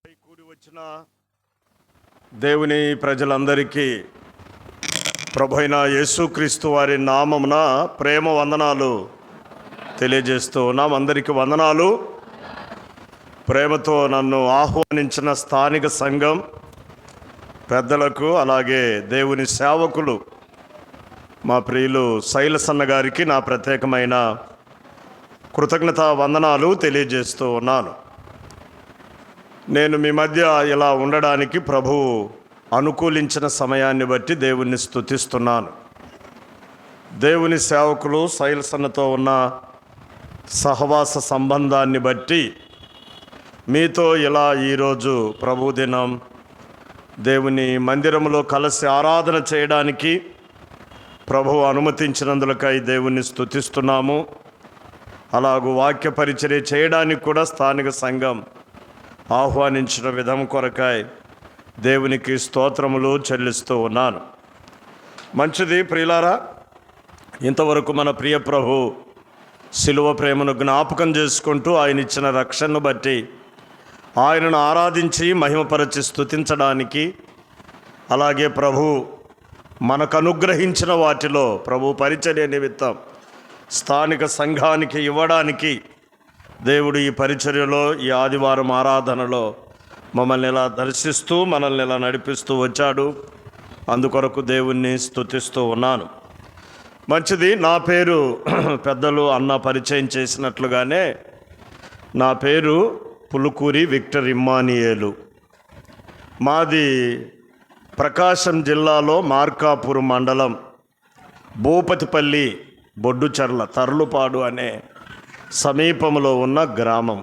కూడి వచ్చిన దేవుని ప్రజలందరికీ ప్రభువైన యేసుక్రీస్తు వారి నామమున ప్రేమ వందనాలు తెలియజేస్తూ ఉన్నాం. అందరికీ వందనాలు. ప్రేమతో నన్ను ఆహ్వానించిన స్థానిక సంఘం పెద్దలకు, అలాగే దేవుని సేవకులు మా ప్రియులు శైలసన్న గారికి నా ప్రత్యేకమైన కృతజ్ఞతా వందనాలు తెలియజేస్తూ ఉన్నాను. నేను మీ మధ్య ఇలా ఉండడానికి ప్రభువు అనుకూలించిన సమయాన్ని బట్టి దేవుణ్ణి స్తుతిస్తున్నాను. దేవుని సేవకులు శైలసన్నతో ఉన్న సహవాస సంబంధాన్ని బట్టి మీతో ఇలా ఈరోజు ప్రభు దినం దేవుని మందిరంలో కలిసి ఆరాధన చేయడానికి ప్రభువు అనుమతించినందులకై దేవుణ్ణి స్తుతిస్తున్నాము. అలాగూ వాక్య పరిచర్య చేయడానికి కూడా స్థానిక సంఘం ఆహ్వానించిన విధం కొరకై దేవునికి స్తోత్రములు చెల్లిస్తూ ఉన్నాను. మంచిది ప్రియులారా, ఇంతవరకు మన ప్రియ ప్రభు శిలువ ప్రేమను జ్ఞాపకం చేసుకుంటూ ఆయన ఇచ్చిన రక్షణను బట్టి ఆయనను ఆరాధించి మహిమపరచి స్తుతించడానికి, అలాగే ప్రభు మనకు అనుగ్రహించిన వాటిలో ప్రభు పరిచర్య నిమిత్తం స్థానిక సంఘానికి ఇవ్వడానికి దేవుడు ఈ పరిచర్యలో, ఈ ఆదివారం ఆరాధనలో మమ్మల్ని ఇలా దర్శిస్తూ మనల్ని ఇలా నడిపిస్తూ వచ్చాడు. అందుకొరకు దేవుణ్ణి స్తుతిస్తూ ఉన్నాను. మంచిది. నా పేరు పెద్దలు అన్న పరిచయం చేసినట్లుగానే నా పేరు పులుకూరి విక్టర్ ఇమ్మానియేలు. మాది ప్రకాశం జిల్లాలో మార్కాపురం మండలం భూపతిపల్లి బొడ్డుచర్ల తర్లుపాడు అనే సమీపంలో ఉన్న గ్రామం.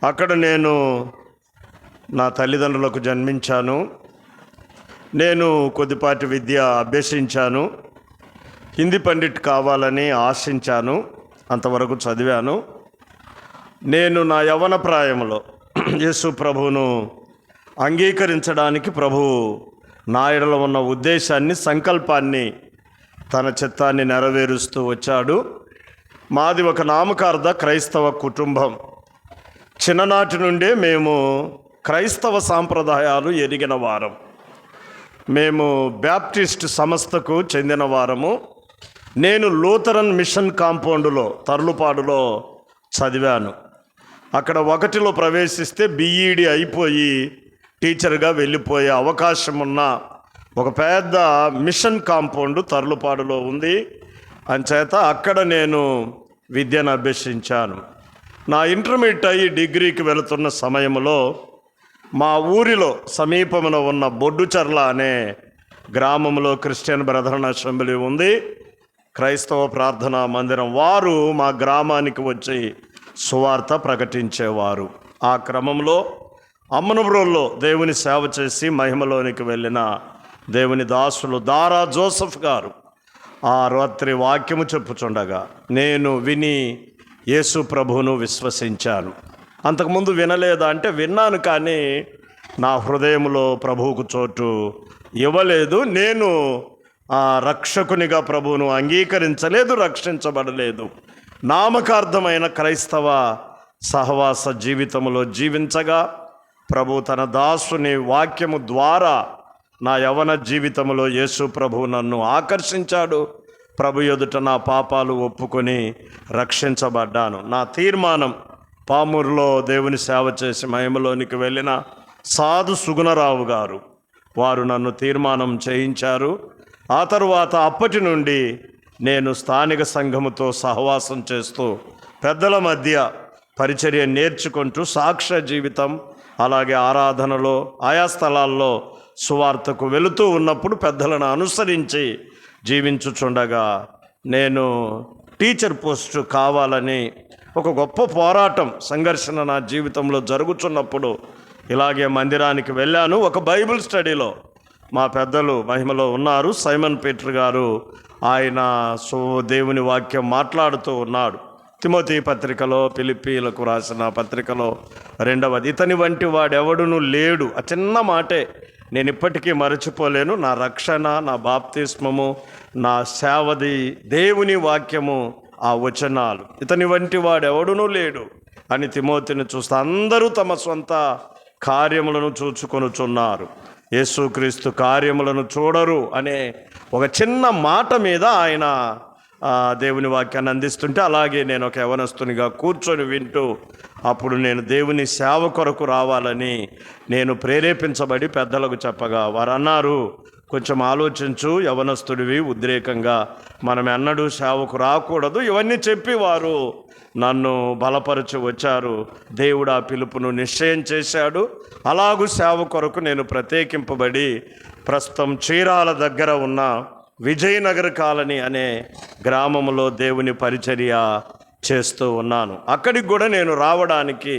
అక్కడ నేను నా తల్లిదండ్రులకు జన్మించాను. నేను కొద్దిపాటి విద్య అభ్యసించాను. హిందీ పండిట్ కావాలని ఆశించాను. అంతవరకు చదివాను. నేను నా యవ్వన ప్రాయంలో యేసు ప్రభువును అంగీకరించడానికి ప్రభువు నా ఎడల ఉన్న ఉద్దేశాన్ని, సంకల్పాన్ని, తన చిత్తాన్ని నెరవేరుస్తూ వచ్చాడు. మాది ఒక నామకార్థ క్రైస్తవ కుటుంబం. చిన్ననాటి నుండే మేము క్రైస్తవ సాంప్రదాయాలు ఎరిగిన వారం. మేము బ్యాప్టిస్ట్ సంస్థకు చెందిన వారము. నేను లూథరన్ మిషన్ కాంపౌండ్లో తర్లుపాడులో చదివాను. అక్కడ 1లో ప్రవేశిస్తే BEd అయిపోయి టీచర్గా వెళ్ళిపోయే అవకాశం ఉన్న ఒక పెద్ద మిషన్ కాంపౌండ్ తర్లుపాడులో ఉంది. అంచేత అక్కడ నేను విద్యను అభ్యసించాను. నా ఇంటర్మీడియట్ అయ్యి డిగ్రీకి వెళుతున్న సమయంలో మా ఊరిలో సమీపంలో ఉన్న బొడ్డుచర్ల అనే గ్రామంలో క్రిస్టియన్ బ్రదరన్ అసెంబ్లీ ఉంది, క్రైస్తవ ప్రార్థనా మందిరం. వారు మా గ్రామానికి వచ్చి సువార్త ప్రకటించేవారు. ఆ క్రమంలో అమ్మనబ్రోల్లో దేవుని సేవ చేసి మహిమలోనికి వెళ్ళిన దేవుని దాసులు దారా జోసెఫ్ గారు ఆ రాత్రి వాక్యము చెప్పుచుండగా నేను విని యేసు ప్రభువును విశ్వసించాను. అంతకుముందు వినలేదా అంటే విన్నాను, కానీ నా హృదయంలో ప్రభువుకు చోటు ఇవ్వలేదు. నేను ఆ రక్షకునిగా ప్రభువును అంగీకరించలేదు, రక్షించబడలేదు. నామకార్థమైన క్రైస్తవ సహవాస జీవితంలో జీవించగా ప్రభు తన దాసుని వాక్యము ద్వారా నా యవ్వన జీవితంలో యేసు ప్రభువు నన్ను ఆకర్షించాడు. ప్రభు ఎదుట నా పాపాలు ఒప్పుకొని రక్షించబడ్డాను. నా తీర్మానం, పామూరులో దేవుని సేవ చేసి మహిమలోనికి వెళ్ళిన సాధు సుగుణరావు గారు, వారు నన్ను తీర్మానం చేయించారు. ఆ తరువాత అప్పటి నుండి నేను స్థానిక సంఘముతో సహవాసం చేస్తూ పెద్దల మధ్య పరిచర్య నేర్చుకుంటూ సాక్ష్య జీవితం, అలాగే ఆరాధనలో ఆయా స్థలాల్లో సువార్తకు వెళుతూ ఉన్నప్పుడు పెద్దలను అనుసరించి జీవించుచుండగా నేను టీచర్ పోస్టు కావాలని ఒక గొప్ప పోరాటం, సంఘర్షణ నా జీవితంలో జరుగుతున్నప్పుడు ఇలాగే మందిరానికి వెళ్ళాను. ఒక బైబిల్ స్టడీలో మా పెద్దలు మహిమలో ఉన్నారు, సైమన్ పీటర్ గారు, ఆయన దేవుని వాక్యం మాట్లాడుతూ ఉన్నాడు. తిమోతి పత్రికలో, ఫిలిప్పీలకు రాసిన పత్రికలో 2వది, ఇతని వంటి వాడెవడును లేడు. ఆ చిన్న మాటే నేను ఇప్పటికీ మరచిపోలేను. నా రక్షణ, నా బాప్తిస్మము, నా సేవది దేవుని వాక్యము, ఆ వచనాలు. ఇతని వంటి వాడెవడునూ లేడు అని తిమోతిని చూస్తే అందరూ తమ సొంత కార్యములను చూచుకొనుచున్నారు, యేసుక్రీస్తు కార్యములను చూడరు అనే ఒక చిన్న మాట మీద ఆయన దేవుని వాక్యాన్ని అందిస్తుంటే, అలాగే నేను ఒక యవనస్తునిగా కూర్చొని వింటూ, అప్పుడు నేను దేవుని సేవ కొరకు రావాలని నేను ప్రేరేపించబడి పెద్దలకు చెప్పగా వారు అన్నారు, కొంచెం ఆలోచించు, యవనస్తుడివి, ఉద్రేకంగా మనం ఎన్నడూ సేవకు రాకూడదు, ఇవన్నీ చెప్పి వారు నన్ను బలపరచి వచ్చారు. దేవుడు ఆ పిలుపును నిశ్చయం చేశాడు. అలాగూ సేవ కొరకు నేను ప్రత్యేకింపబడి ప్రస్తుతం చీరాల దగ్గర ఉన్న విజయనగర్ కాలనీ అనే గ్రామంలో దేవుని పరిచర్య చేస్తూ ఉన్నాను. అక్కడికి కూడా నేను రావడానికి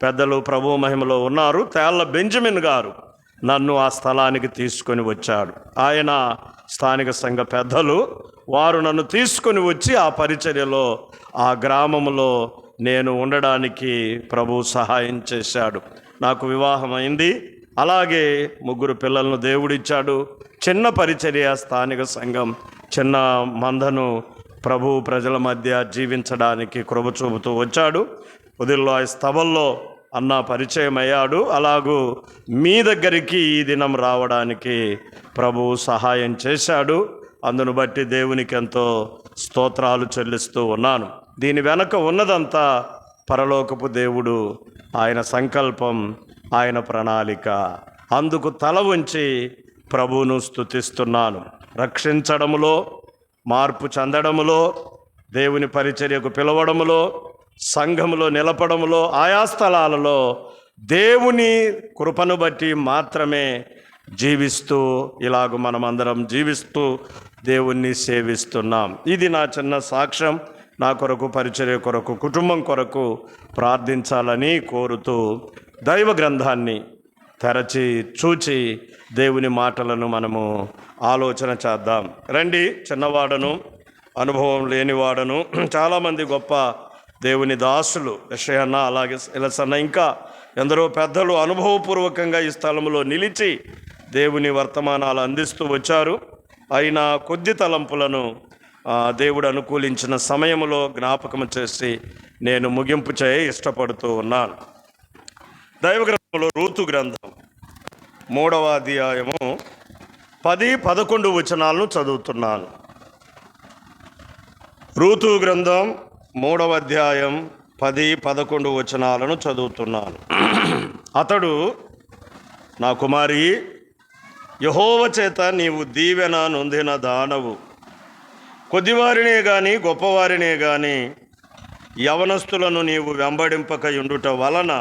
పెద్దలు ప్రభు మహిమలో ఉన్నారు, తేళ్ల బెంజమిన్ గారు నన్ను ఆ స్థలానికి తీసుకొని వచ్చాడు. ఆయన స్థానిక సంఘ పెద్దలు, వారు నన్ను తీసుకొని వచ్చి ఆ పరిచర్యలో ఆ గ్రామంలో నేను ఉండడానికి ప్రభు సహాయం చేశాడు. నాకు వివాహం అయింది, అలాగే 3 పిల్లలను దేవుడిచ్చాడు. చిన్న పరిచర్య, స్థానిక సంఘం, చిన్న మందను ప్రభు ప్రజల మధ్య జీవించడానికి కృప చూపుతూ వచ్చాడు. ఉదయంలో ఆ స్తవంలో అన్న పరిచయం అయ్యాడు. అలాగూ మీ దగ్గరికి ఈ దినం రావడానికి ప్రభు సహాయం చేశాడు. అందును బట్టి దేవునికి ఎంతో స్తోత్రాలు చెల్లిస్తూ ఉన్నాను. దీని వెనక ఉన్నదంతా పరలోకపు దేవుడు, ఆయన సంకల్పం, ఆయన ప్రణాళిక. అందుకు తల వంచి ప్రభువును స్తుతిస్తున్నాను. రక్షించడములో, మార్పు చెందడములో, దేవుని పరిచర్యకు పిలవడములో, సంఘములో నిలపడములో, ఆయా స్థలాలలో దేవుని కృపను బట్టి మాత్రమే జీవిస్తూ, ఇలాగ మనమందరం జీవిస్తూ దేవుణ్ణి సేవిస్తున్నాం. ఇది నా చిన్న సాక్ష్యం. నా కొరకు, పరిచర్య కొరకు, కుటుంబం కొరకు ప్రార్థించాలని కోరుతూ దైవ గ్రంథాన్ని తెరచి చూచి దేవుని మాటలను మనము ఆలోచన చేద్దాం. రండి, చిన్నవాడను, అనుభవం లేనివాడను, చాలామంది గొప్ప దేవుని దాసులు, యెషయన్న, అలాగే ఎలసన్న, ఇంకా ఎందరో పెద్దలు అనుభవపూర్వకంగా ఈ స్థలంలో నిలిచి దేవుని వర్తమానాలు అందిస్తూ వచ్చారు. అయినా కొద్ది తలంపులను దేవుడు అనుకూలించిన సమయంలో జ్ఞాపకం చేసి నేను ముగింపు చేయ ఇష్టపడుతూ ఉన్నాను. దైవ గ్రంథంలో రూతు గ్రంథం 3వ అధ్యాయము 10-11 వచనాలను చదువుతున్నాను. రూతు గ్రంథం 3వ అధ్యాయం 10-11 వచనాలను చదువుతున్నాను. అతడు, నా కుమారి, యెహోవా చేత నీవు దీవెన నొందిన దానవు. కొద్దివారినే గాని గొప్పవారినే గాని యవనస్తులను నీవు వెంబడింపక ఉండుట వలన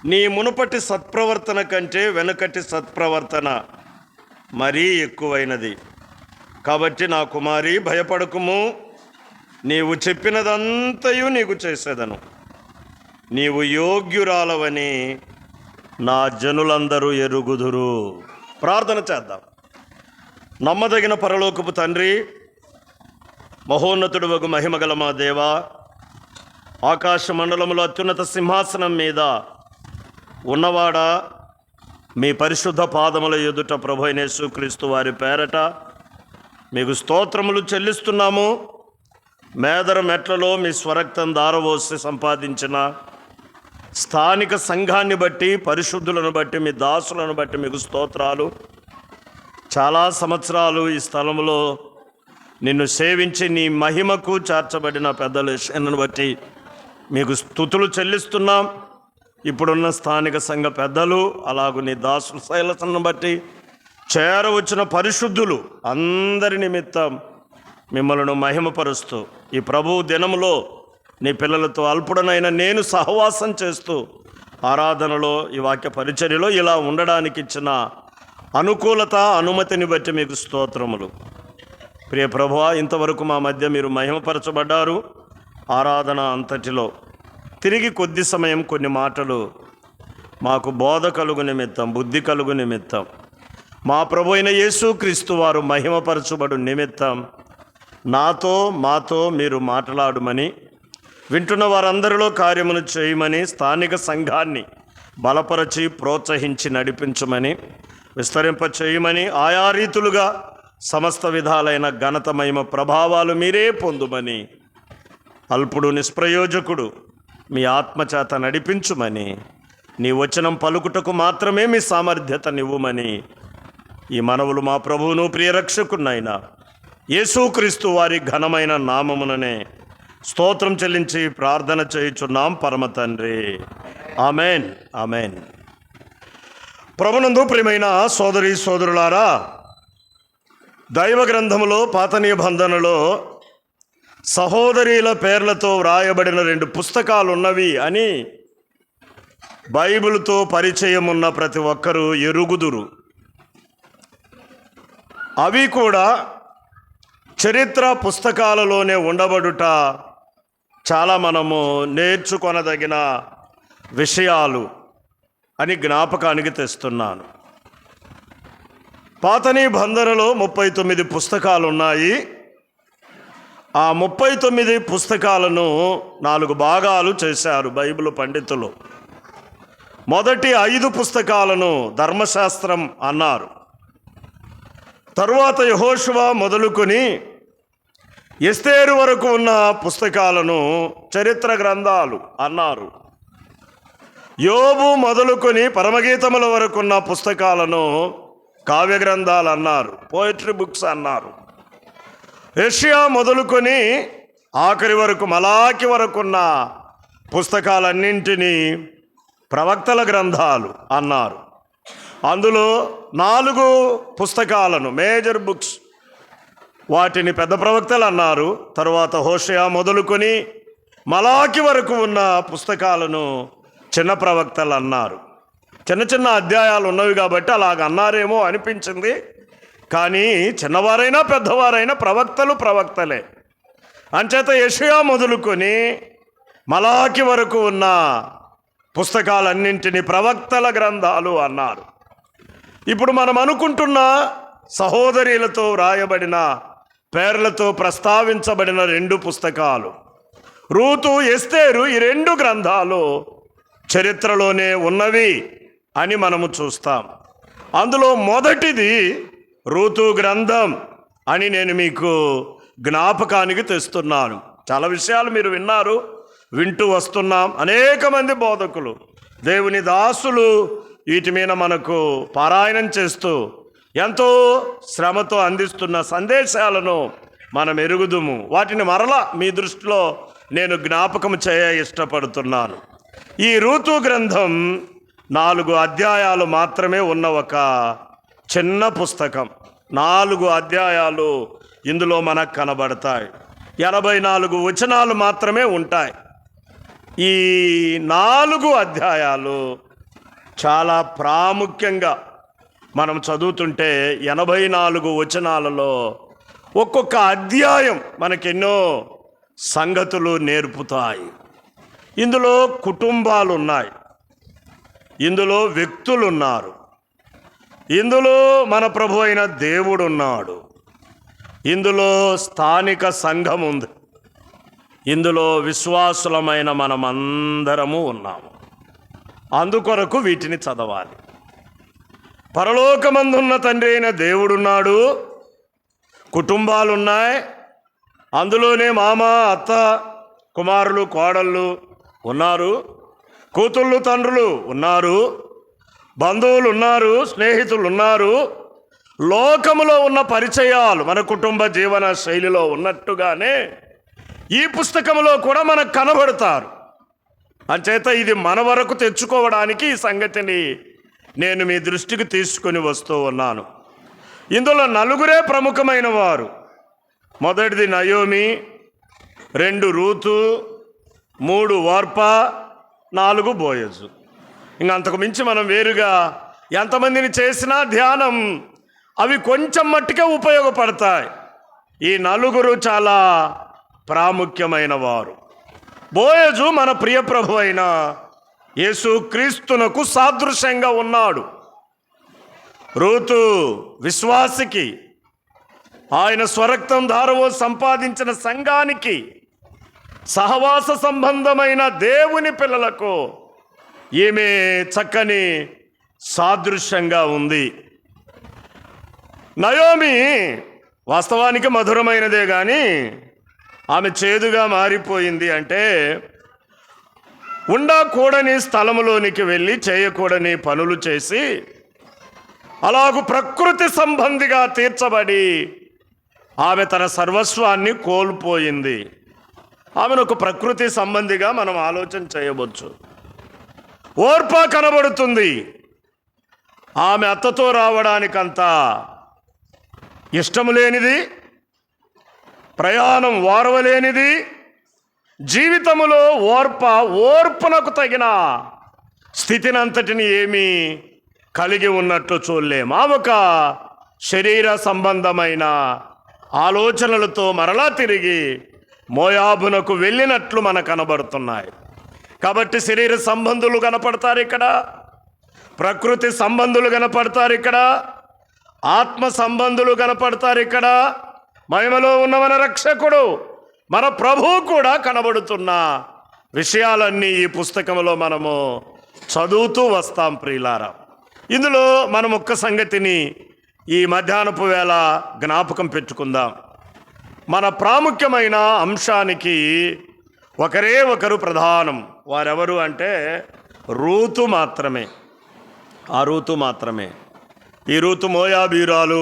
నీ మునుపటి సత్ప్రవర్తన కంటే వెనుకటి సత్ప్రవర్తన మరీ ఎక్కువైనది. కాబట్టి నా కుమారి, భయపడకుము, నీవు చెప్పినదంతయు నీకు చేసేదను. నీవు యోగ్యురాలవని నా జనులందరూ ఎరుగుదురు. ప్రార్థన చేద్దాం. నమ్మదగిన పరలోకపు తండ్రి, మహోన్నతుడు వగు మహిమగల మా దేవా, ఆకాశ మండలంలో అత్యున్నత సింహాసనం మీద ఉన్నవాడా, మీ పరిశుద్ధ పాదముల ఎదుట ప్రభు అయిన యేసుక్రీస్తు వారి పేరట మీకు స్తోత్రములు చెల్లిస్తున్నాము. మేదర మెట్లలో మీ స్వరక్తం దారవోసి సంపాదించిన స్థానిక సంఘాన్ని బట్టి, పరిశుద్ధులను బట్టి, మీ దాసులను బట్టి మీకు స్తోత్రాలు. చాలా సంవత్సరాలు ఈ స్థలంలో నిన్ను సేవించి నీ మహిమకు చేర్చబడిన పెద్దల విషయాన్ని బట్టి మీకు స్తుతులు చెల్లిస్తున్నాం. ఇప్పుడున్న స్థానిక సంఘ పెద్దలు, అలాగూ నీ దాసుల శైలతను బట్టి చేరవచ్చిన పరిశుద్ధులు అందరి నిమిత్తం మిమ్మల్ని మహిమపరుస్తూ, ఈ ప్రభువు దినములో నీ పిల్లలతో అల్పుడనైన నేను సహవాసం చేస్తూ ఆరాధనలో, ఈ వాక్య పరిచర్యలో ఇలా ఉండడానికి ఇచ్చిన అనుకూలత, అనుమతిని బట్టి మీకు స్తోత్రములు. ప్రియ ప్రభువా, ఇంతవరకు మా మధ్య మీరు మహిమపరచబడ్డారు. ఆరాధన అంతటిలో తిరిగి కొద్ది సమయం కొన్ని మాటలు మాకు బోధ కలుగు నిమిత్తం, బుద్ధి కలుగు నిమిత్తం, మా ప్రభు అయిన యేసుక్రీస్తు వారు మహిమపరచబడు నిమిత్తం నాతో, మాతో మీరు మాట్లాడమని, వింటున్న వారందరిలో కార్యమును చేయమని, స్థానిక సంఘాన్ని బలపరచి ప్రోత్సహించి నడిపించమని, విస్తరింప చేయమని, ఆయా రీతులుగా సమస్త విధాలైన ఘనత, మహిమ, ప్రభావాలు మీరే పొందుమని, అల్పుడు, నిష్ప్రయోజకుడు మీ ఆత్మచేత నడిపించుమని నీ వచనం పలుకుటకు మాత్రమే మీ సామర్థ్యతనివ్వమని ఈ మనవులు మా ప్రభువును ప్రియరక్షకునైనా యేసుక్రీస్తు వారి ఘనమైన నామముననే స్తోత్రం చెల్లించి ప్రార్థన చేయుచున్నాం పరమ తండ్రి. Amen, amen. ప్రభునందు ప్రియమైన సోదరి సోదరులారా, దైవ గ్రంథములో పాత నిబంధనలో సహోదరీల పేర్లతో వ్రాయబడిన 2 పుస్తకాలు ఉన్నవి అని బైబిల్తో పరిచయం ఉన్న ప్రతి ఒక్కరూ ఎరుగుదురు. అవి కూడా చరిత్ర పుస్తకాలలోనే ఉండబడుట చాలా మనము నేర్చుకొనదగిన విషయాలు అని జ్ఞాపకానికి తెస్తున్నాను. పాత నిబంధనలో 39 పుస్తకాలు ఉన్నాయి. ఆ 39 పుస్తకాలను 4 భాగాలు చేశారు బైబిల్ పండితులు. మొదటి 5 పుస్తకాలను ధర్మశాస్త్రం అన్నారు. తరువాత యెహోషువ మొదలుకొని ఎస్తేరు వరకు ఉన్న పుస్తకాలను చరిత్ర గ్రంథాలు అన్నారు. యోబు మొదలుకొని పరమగీతముల వరకు ఉన్న పుస్తకాలను కావ్య గ్రంథాలు అన్నారు, పోయిటరీ బుక్స్ అన్నారు. యెషయా మొదలుకొని ఆఖరి వరకు మలాకి వరకున్న పుస్తకాలన్నింటినీ ప్రవక్తల గ్రంథాలు అన్నారు. అందులో 4 పుస్తకాలను మేజర్ బుక్స్, వాటిని పెద్ద ప్రవక్తలు అన్నారు. తరువాత హోషేయ మొదలుకొని మలాకి వరకు ఉన్న పుస్తకాలను చిన్న ప్రవక్తలు అన్నారు. చిన్న చిన్న అధ్యాయాలు ఉన్నవి కాబట్టి అలాగ అన్నారేమో అనిపించింది. కానీ చిన్నవారైనా పెద్దవారైనా ప్రవక్తలే. అంచేత యెషయా మొదలుకొని మలాకి వరకు ఉన్న పుస్తకాలన్నింటినీ ప్రవక్తల గ్రంథాలు అన్నారు. ఇప్పుడు మనం అనుకుంటున్న సహోదరీలతో వ్రాయబడిన పేర్లతో ప్రస్తావించబడిన 2 పుస్తకాలు రూతు, ఎస్తేరు, ఈ 2 గ్రంథాలు చరిత్రలోనే ఉన్నవి అని మనము చూస్తాం. అందులో మొదటిది రూతు గ్రంథం అని నేను మీకు జ్ఞాపకానికి తెస్తున్నాను. చాలా విషయాలు మీరు వింటూ వస్తున్నాం. అనేక మంది బోధకులు, దేవుని దాసులు వీటి మీద మనకు పారాయణం చేస్తూ ఎంతో శ్రమతో అందిస్తున్న సందేశాలను మనం ఎరుగుదుము. వాటిని మరలా మీ దృష్టిలో నేను జ్ఞాపకం చేయ ఇష్టపడుతున్నాను. ఈ రూతు గ్రంథం 4 అధ్యాయాలు మాత్రమే ఉన్న ఒక చిన్న పుస్తకం. 4 అధ్యాయాలు ఇందులో మనకు కనబడతాయి. 84 వచనాలు మాత్రమే ఉంటాయి. ఈ 4 అధ్యాయాలు చాలా ప్రాముఖ్యంగా మనం చదువుతుంటే 84 వచనాలలో ఒక్కొక్క అధ్యాయం మనకెన్నో సంగతులు నేర్పుతాయి. ఇందులో కుటుంబాలు ఉన్నాయి, ఇందులో వ్యక్తులు ఉన్నారు, ఇందులో మన ప్రభు అయిన దేవుడు ఉన్నాడు, ఇందులో స్థానిక సంఘం ఉంది, ఇందులో విశ్వాసులమైన మనమందరము ఉన్నాము. అందుకొరకు వీటిని చదవాలి. పరలోకమందున్న తండ్రి అయిన దేవుడున్నాడు, కుటుంబాలున్నాయి, అందులోనే మామ, అత్త, కుమారులు, కోడళ్ళు ఉన్నారు, కూతుళ్ళు, తండ్రులు ఉన్నారు, బంధువులు ఉన్నారు, స్నేహితులు ఉన్నారు. లోకములో ఉన్న పరిచయాలు మన కుటుంబ జీవన శైలిలో ఉన్నట్టుగానే ఈ పుస్తకంలో కూడా మనకు కనబడతారు. అంచేత ఇది మన వరకు తెచ్చుకోవడానికి ఈ సంగతిని నేను మీ దృష్టికి తీసుకొని వస్తూ ఉన్నాను. ఇందులో 4 ప్రముఖమైన వారు. మొదటిది నయోమి, 2 రూతు, 3 ఓర్పా, 4 బోయజు. ఇంకంతకు మించి మనం వేరుగా ఎంతమందిని చేసినా ధ్యానం అవి కొంచెం మట్టుకే ఉపయోగపడతాయి. ఈ 4 చాలా ప్రాముఖ్యమైన వారు. బోయజు మన ప్రియ ప్రభు అయిన యేసుక్రీస్తునకు సాదృశ్యంగా ఉన్నాడు. రూతు విశ్వాసికి, ఆయన స్వరక్తం ధారవో సంపాదించిన సంఘానికి, సహవాస సంబంధమైన దేవుని పిల్లలకు ఈమె చక్కని సాదృశ్యంగా ఉంది. నయోమి వాస్తవానికి మధురమైనదే కానీ ఆమె చేదుగా మారిపోయింది. అంటే ఉండకూడని స్థలములోనికి వెళ్ళి చేయకూడని పనులు చేసి అలాగూ ప్రకృతి సంబంధిగా తీర్చబడి ఆమె తన సర్వస్వాన్ని కోల్పోయింది. ఆమెను ఒక ప్రకృతి సంబంధిగా మనం ఆలోచన చేయవచ్చు. ఓర్పా కనబడుతుంది. ఆమె అత్తతో రావడానికంతా ఇష్టము లేనిది, ప్రయాణం వారవలేనిది, జీవితములో ఓర్పునకు తగిన స్థితినంతటిని ఏమీ కలిగి ఉన్నట్లు చూడలేము. ఆమె ఒక శరీర సంబంధమైన ఆలోచనలతో మరలా తిరిగి మోయాబునకు వెళ్ళినట్లు మనకు కనబడుతున్నాయి. కాబట్టి శరీర సంబంధులు కనపడతారు ఇక్కడ, ప్రకృతి సంబంధులు కనపడతారు ఇక్కడ, ఆత్మ సంబంధులు కనపడతారు ఇక్కడ, మహిమలో ఉన్న మన రక్షకుడు మన ప్రభువు కూడా కనబడుతున్న విషయాలన్నీ ఈ పుస్తకంలో మనము చదువుతూ వస్తాం ప్రియులారా. ఇందులో మనం ఒక్క సంగతిని ఈ మధ్యాహ్నపు వేళ జ్ఞాపకం పెట్టుకుందాం. మన ప్రాముఖ్యమైన అంశానికి ఒకరే ఒకరు ప్రధానం. వారెవరు అంటే రూతు మాత్రమే. ఆ రూతు మాత్రమే. ఈ రూతు మోయాబీరాలు.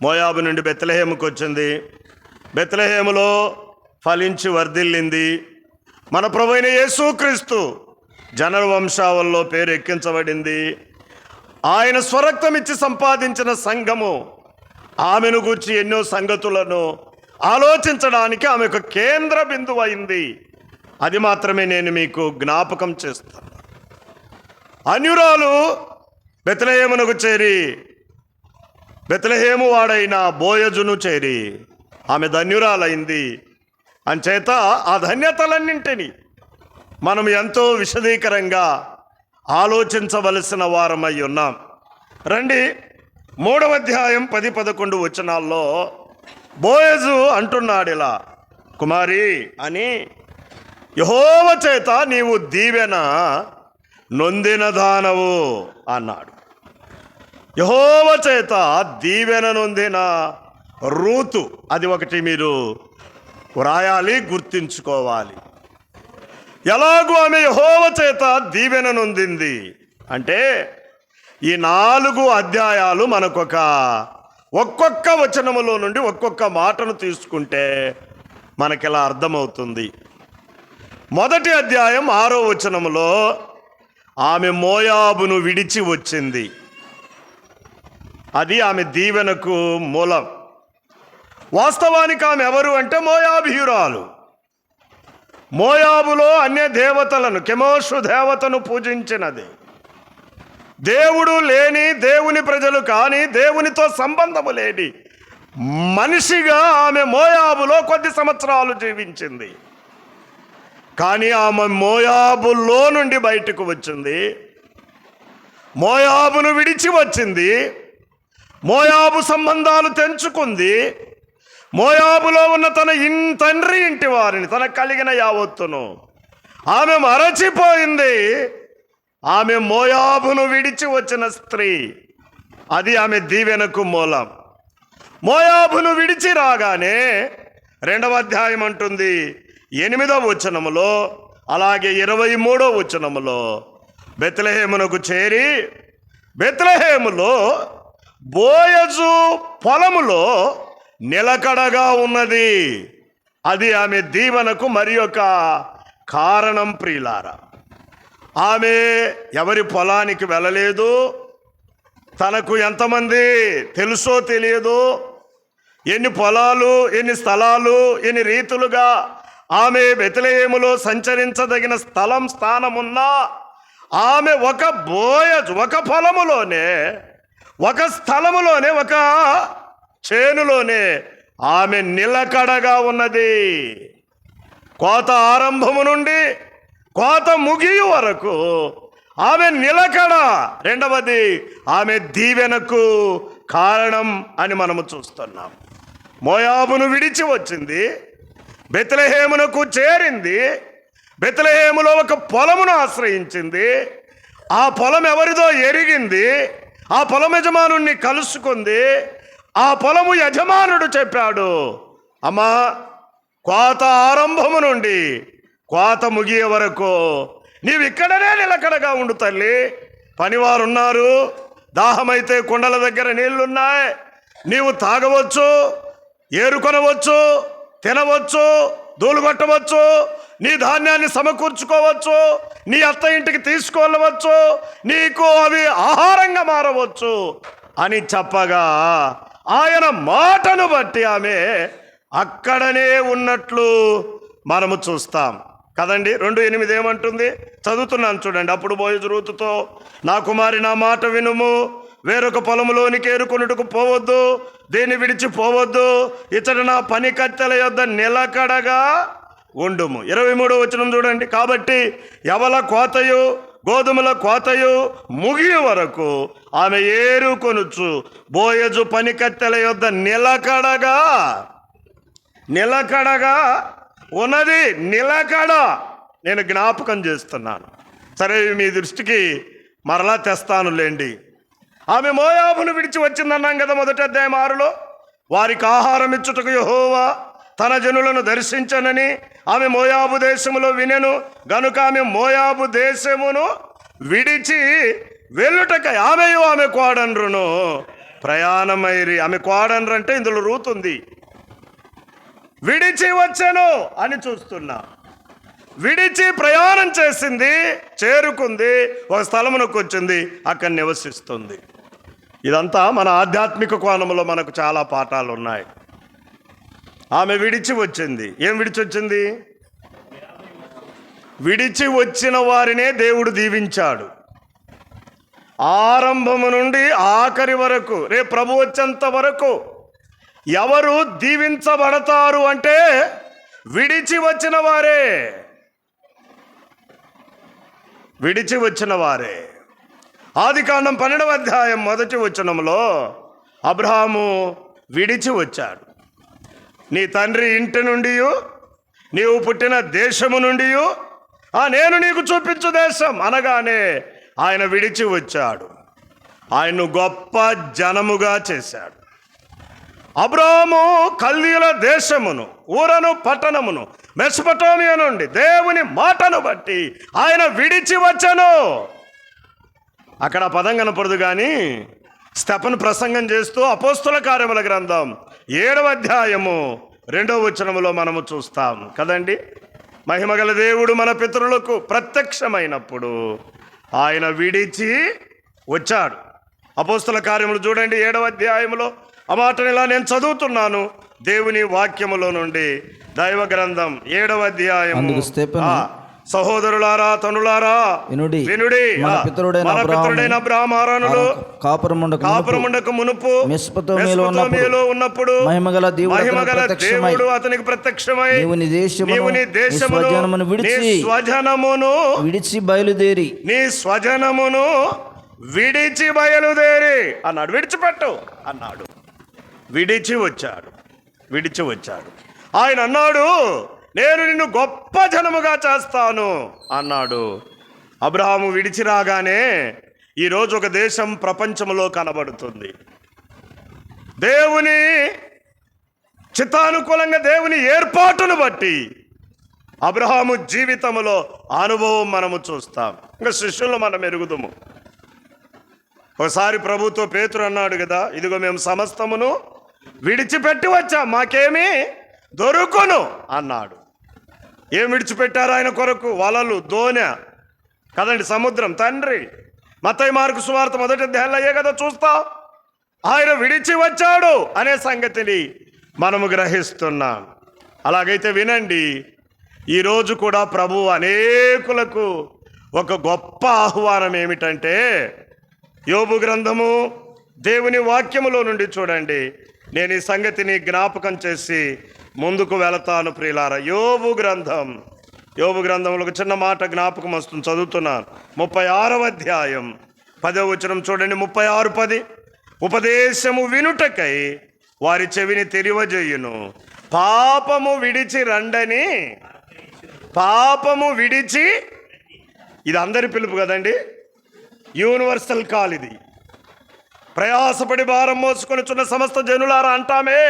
మోయాబు నుండి బెత్లెహేముకు వచ్చింది. బెత్లెహేములో ఫలించి వర్ధిల్లింది. మన ప్రభువైన యేసుక్రీస్తు జనవంశావల్లో పేరు ఎక్కించబడింది. ఆయన స్వరక్తం ఇచ్చి సంపాదించిన సంఘము ఆమెను గూర్చి ఎన్నో సంగతులను ఆలోచించడానికి ఆమె ఒక కేంద్ర బిందువు అయింది. అది మాత్రమే నేను మీకు జ్ఞాపకం చేస్తాను. అన్యురాలు బెత్లెహేమునకు చేరి బెత్లెహేము వాడైన బోయజును చేరి ఆమె ధన్యురాలైంది. అంచేత ఆ ధన్యతలన్నింటినీ మనం ఎంతో విశదీకరంగా ఆలోచించవలసిన వారమై ఉన్నాం. రండి, 3వ అధ్యాయం 10-11 వచనాల్లో బోయజు అంటున్నాడు ఇలా, కుమారి అని యెహోవా చేత నీవు దీవెన నొందిన దానవు అన్నాడు. యెహోవా చేత దీవెన నొందిన రూతు, అది ఒకటి మీరు వ్రాయాలి, గుర్తించుకోవాలి. ఎలాగూ ఆమె యెహోవా చేత దీవెన నొందింది అంటే ఈ 4 అధ్యాయాలు మనకొక ఒక్కొక్క వచనములో నుండి ఒక్కొక్క మాటను తీసుకుంటే మనకిలా అర్థమవుతుంది. మొదటి అధ్యాయం 6వ వచనములో ఆమె మోయాబును విడిచి వచ్చింది. అది ఆమె దీవెనకు మూలం. వాస్తవానికి ఆమె ఎవరు అంటే మోయాబీయురాలు. మోయాబులో అన్య దేవతలను, కెమోషు దేవతను పూజించినది. దేవుడు లేని, దేవుని ప్రజలు కానీ, దేవునితో సంబంధము లేని మనిషిగా ఆమె మోయాబులో కొద్ది సంవత్సరాలు జీవించింది. కానీ ఆమె మోయాబులో నుండి బయటకు వచ్చింది. మోయాబును విడిచి వచ్చింది. మోయాబు సంబంధాలు తెంచుకుంది. మోయాబులో ఉన్న తన తండ్రి ఇంటి వారిని, తనకు కలిగిన యావత్తును ఆమె మరచిపోయింది. ఆమె మోయాబును విడిచి వచ్చిన స్త్రీ. అది ఆమె దీవెనకు మూలం. మోయాబును విడిచి రాగానే 2వ అధ్యాయం అంటుంది 8వ వచనములో, అలాగే 23వ వచనములో బెత్లెహేమునకు చేరి బెత్లెహేములో బోయజు పొలములో నిలకడగా ఉన్నది. అది ఆమె దీవెనకు మరి ఒక కారణం ప్రియులారా. ఆమె ఎవరి పొలానికి వెళ్ళలేదు. తనకు ఎంతమంది తెలుసో తెలియదు, ఎన్ని పొలాలు, ఎన్ని స్థలాలు, ఎన్ని రీతులుగా ఆమె బెత్లెహేములో సంచరించదగిన స్థానమున్నా ఆమె ఒక బోయజు, ఒక పొలములోనే, ఒక స్థలములోనే, ఒక చేనులోనే ఆమె నిలకడగా ఉన్నది. కోత ఆరంభము నుండి కోత ముగియు వరకు ఆమె నిలకడ. రెండవది ఆమె దీవెనకు కారణం అని మనము చూస్తున్నాం. మోయాబును విడిచి వచ్చింది, బెత్లెహేమునకు చేరింది. బెత్లెహేములో ఒక పొలమును ఆశ్రయించింది. ఆ పొలం ఎవరిదో ఎరిగింది. ఆ పొలం యజమానుణ్ణి కలుసుకుంది. ఆ పొలము యజమానుడు చెప్పాడు, అమ్మా, కోత ఆరంభము నుండి కోత ముగియే వరకు నీవు ఇక్కడనే నిలకడగా ఉండు తల్లి. పనివారు ఉన్నారు, దాహమైతే కుండల దగ్గర నీళ్లున్నాయి, నీవు తాగవచ్చు, ఏరుకొనవచ్చు, తినవచ్చు, దూలుగొట్టవచ్చు, నీ ధాన్యాన్ని సమకూర్చుకోవచ్చు, నీ అత్త ఇంటికి తీసుకెళ్ళవచ్చు, నీకు అవి ఆహారంగా మారవచ్చు అని చెప్పగా ఆయన మాటను బట్టి ఆమె అక్కడనే ఉన్నట్లు మనము చూస్తాం కదండి. 2:8 ఏమంటుంది? చదువుతున్నాను చూడండి. అప్పుడు బోయజు రూతుతో, నా కుమారి, నా మాట వినుము, వేరొక పొలములోనికి ఏరుకొనుటకు పోవద్దు, దేన్ని విడిచిపోవద్దు, ఇతడ నా పని కత్తెల యొద్ద నిలకడగా ఉండుము. 23వ వచనం చూడండి. కాబట్టి యవల కోతయు గోధుమల కోతయు ముగియ వరకు ఆమె ఏరుకొనుచు బోయజు పని కత్తెల యొద్ద నిలకడగా ఉన్నది. నిలకడ నేను జ్ఞాపకం చేస్తున్నాను. సరే, మీ దృష్టికి మరలా తెస్తానులేండి. ఆమె మోయాబును విడిచి వచ్చిందన్నాం కదా మొదటి అధ్యాయం 6లో. వారికి ఆహారం ఇచ్చుటకు యెహోవా తన జనులను దర్శించనని ఆమె మోయాబు దేశములో వినెను గనుక ఆమె మోయాబు దేశమును విడిచి వెళ్ళుటకై ఆమెయు ఆమె కోడన్రును ప్రయాణమైరి. ఆమె కోడన్రు అంటే ఇందులో రూతుంది. విడిచి వచ్చాను అని చూస్తున్నా. విడిచి ప్రయాణం చేసింది, చేరుకుంది, ఒక స్థలమునకు వచ్చింది, అక్కడ నివసిస్తుంది. ఇదంతా మన ఆధ్యాత్మిక కోణంలో మనకు చాలా పాఠాలు ఉన్నాయి. ఆమె విడిచి వచ్చింది. ఏం విడిచి వచ్చింది? విడిచి వచ్చిన వారినే దేవుడు దీవించాడు. ఆరంభము నుండి ఆఖరి వరకు, రేపు ప్రభు వచ్చేంత వరకు ఎవరు దీవించబడతారు అంటే విడిచి వచ్చిన వారే. విడిచి వచ్చిన వారే. ఆదికాండం 12వ అధ్యాయం 1వ వచనంలో అబ్రహాము విడిచి వచ్చాడు. నీ తండ్రి ఇంటి నుండి, నీవు పుట్టిన దేశము నుండి నేను నీకు చూపించు దేశం అనగానే ఆయన విడిచి వచ్చాడు. ఆయన్ను గొప్ప జనముగా చేశాడు. అబ్రాహాము కల్దీయుల దేశమును, ఊరను, పట్టణమును, మెసొపొతామియా నుండి దేవుని మాటను బట్టి ఆయన విడిచి వచ్చాను. అక్కడ పదం కనపడదు కానీ స్టెఫను ప్రసంగం చేస్తూ అపోస్తుల కార్యముల గ్రంథం 7వ అధ్యాయము 2వ వచనములో మనము చూస్తాం కదండి. మహిమగల దేవుడు మన పితరులకు ప్రత్యక్షమైనప్పుడు ఆయన విడిచి వచ్చాడు. అపోస్తుల కార్యములు చూడండి 7వ అధ్యాయంలో ఆ మాటను ఇలా నేను చదువుతున్నాను దేవుని వాక్యములో నుండి. దైవ గ్రంథం 7వ అధ్యాయం. సహోదరులారా, తనులారా వినుడి. మన పితరుడైన అబ్రాహామును కాపురముండకు మునుపు మెసొపొతామియాలో ఉన్నప్పుడు మహిమగల దేవుడు అతనికి ప్రత్యక్షమై నీవు నీ దేశమును నీ స్వజనమును విడిచి బయలుదేరి అన్నాడు. విడిచిపెట్టు అన్నాడు. విడిచి వచ్చాడు. ఆయన అన్నాడు, నేను నిన్ను గొప్ప జనముగా చేస్తాను అన్నాడు. అబ్రహాము విడిచి రాగానే ఈరోజు ఒక దేశం ప్రపంచంలో కనబడుతుంది. దేవుని చిత్తానుకూలంగా, దేవుని ఏర్పాటును బట్టి అబ్రహాము జీవితంలో అనుభవం మనము చూస్తాం. ఇంకా శిష్యులు మనం ఎరుగుదుము. ఒకసారి ప్రభుతో పేతురు అన్నాడు కదా, ఇదిగో మేము సమస్తమును విడిచిపెట్టి వచ్చాం, మాకేమీ దొరుకును అన్నాడు. ఏం విడిచిపెట్టారు ఆయన కొరకు? వలలు, దోణె కదండి, సముద్రం. తండ్రి మత్తయి మార్కు సువార్త 1వ అధ్యాయంలో అయ్యే కదా చూస్తాం. ఆయన విడిచి వచ్చాడు అనే సంగతిని మనము గ్రహిస్తున్నాం. అలాగైతే వినండి, ఈరోజు కూడా ప్రభు అనేకులకు ఒక గొప్ప ఆహ్వానం ఏమిటంటే, యోబు గ్రంథము దేవుని వాక్యములో నుండి చూడండి. నేను ఈ సంగతిని జ్ఞాపకం చేసి ముందుకు వెళతాను ప్రియులారా. యోబు గ్రంథంలో ఒక చిన్న మాట జ్ఞాపకం వస్తుంది, చదువుతున్నాను. 36వ అధ్యాయం 10వ వచనం చూడండి. 36:10 ఉపదేశము వినుటకై వారి చెవిని తెరివజేయును, పాపము విడిచి రండని. పాపము విడిచి, ఇది అందరి పిలుపు కదండి, యూనివర్సల్ కాల్ ఇది. ప్రయాసపడి భారం మోసుకొనిచున్న సమస్త జనులారా అంటామే.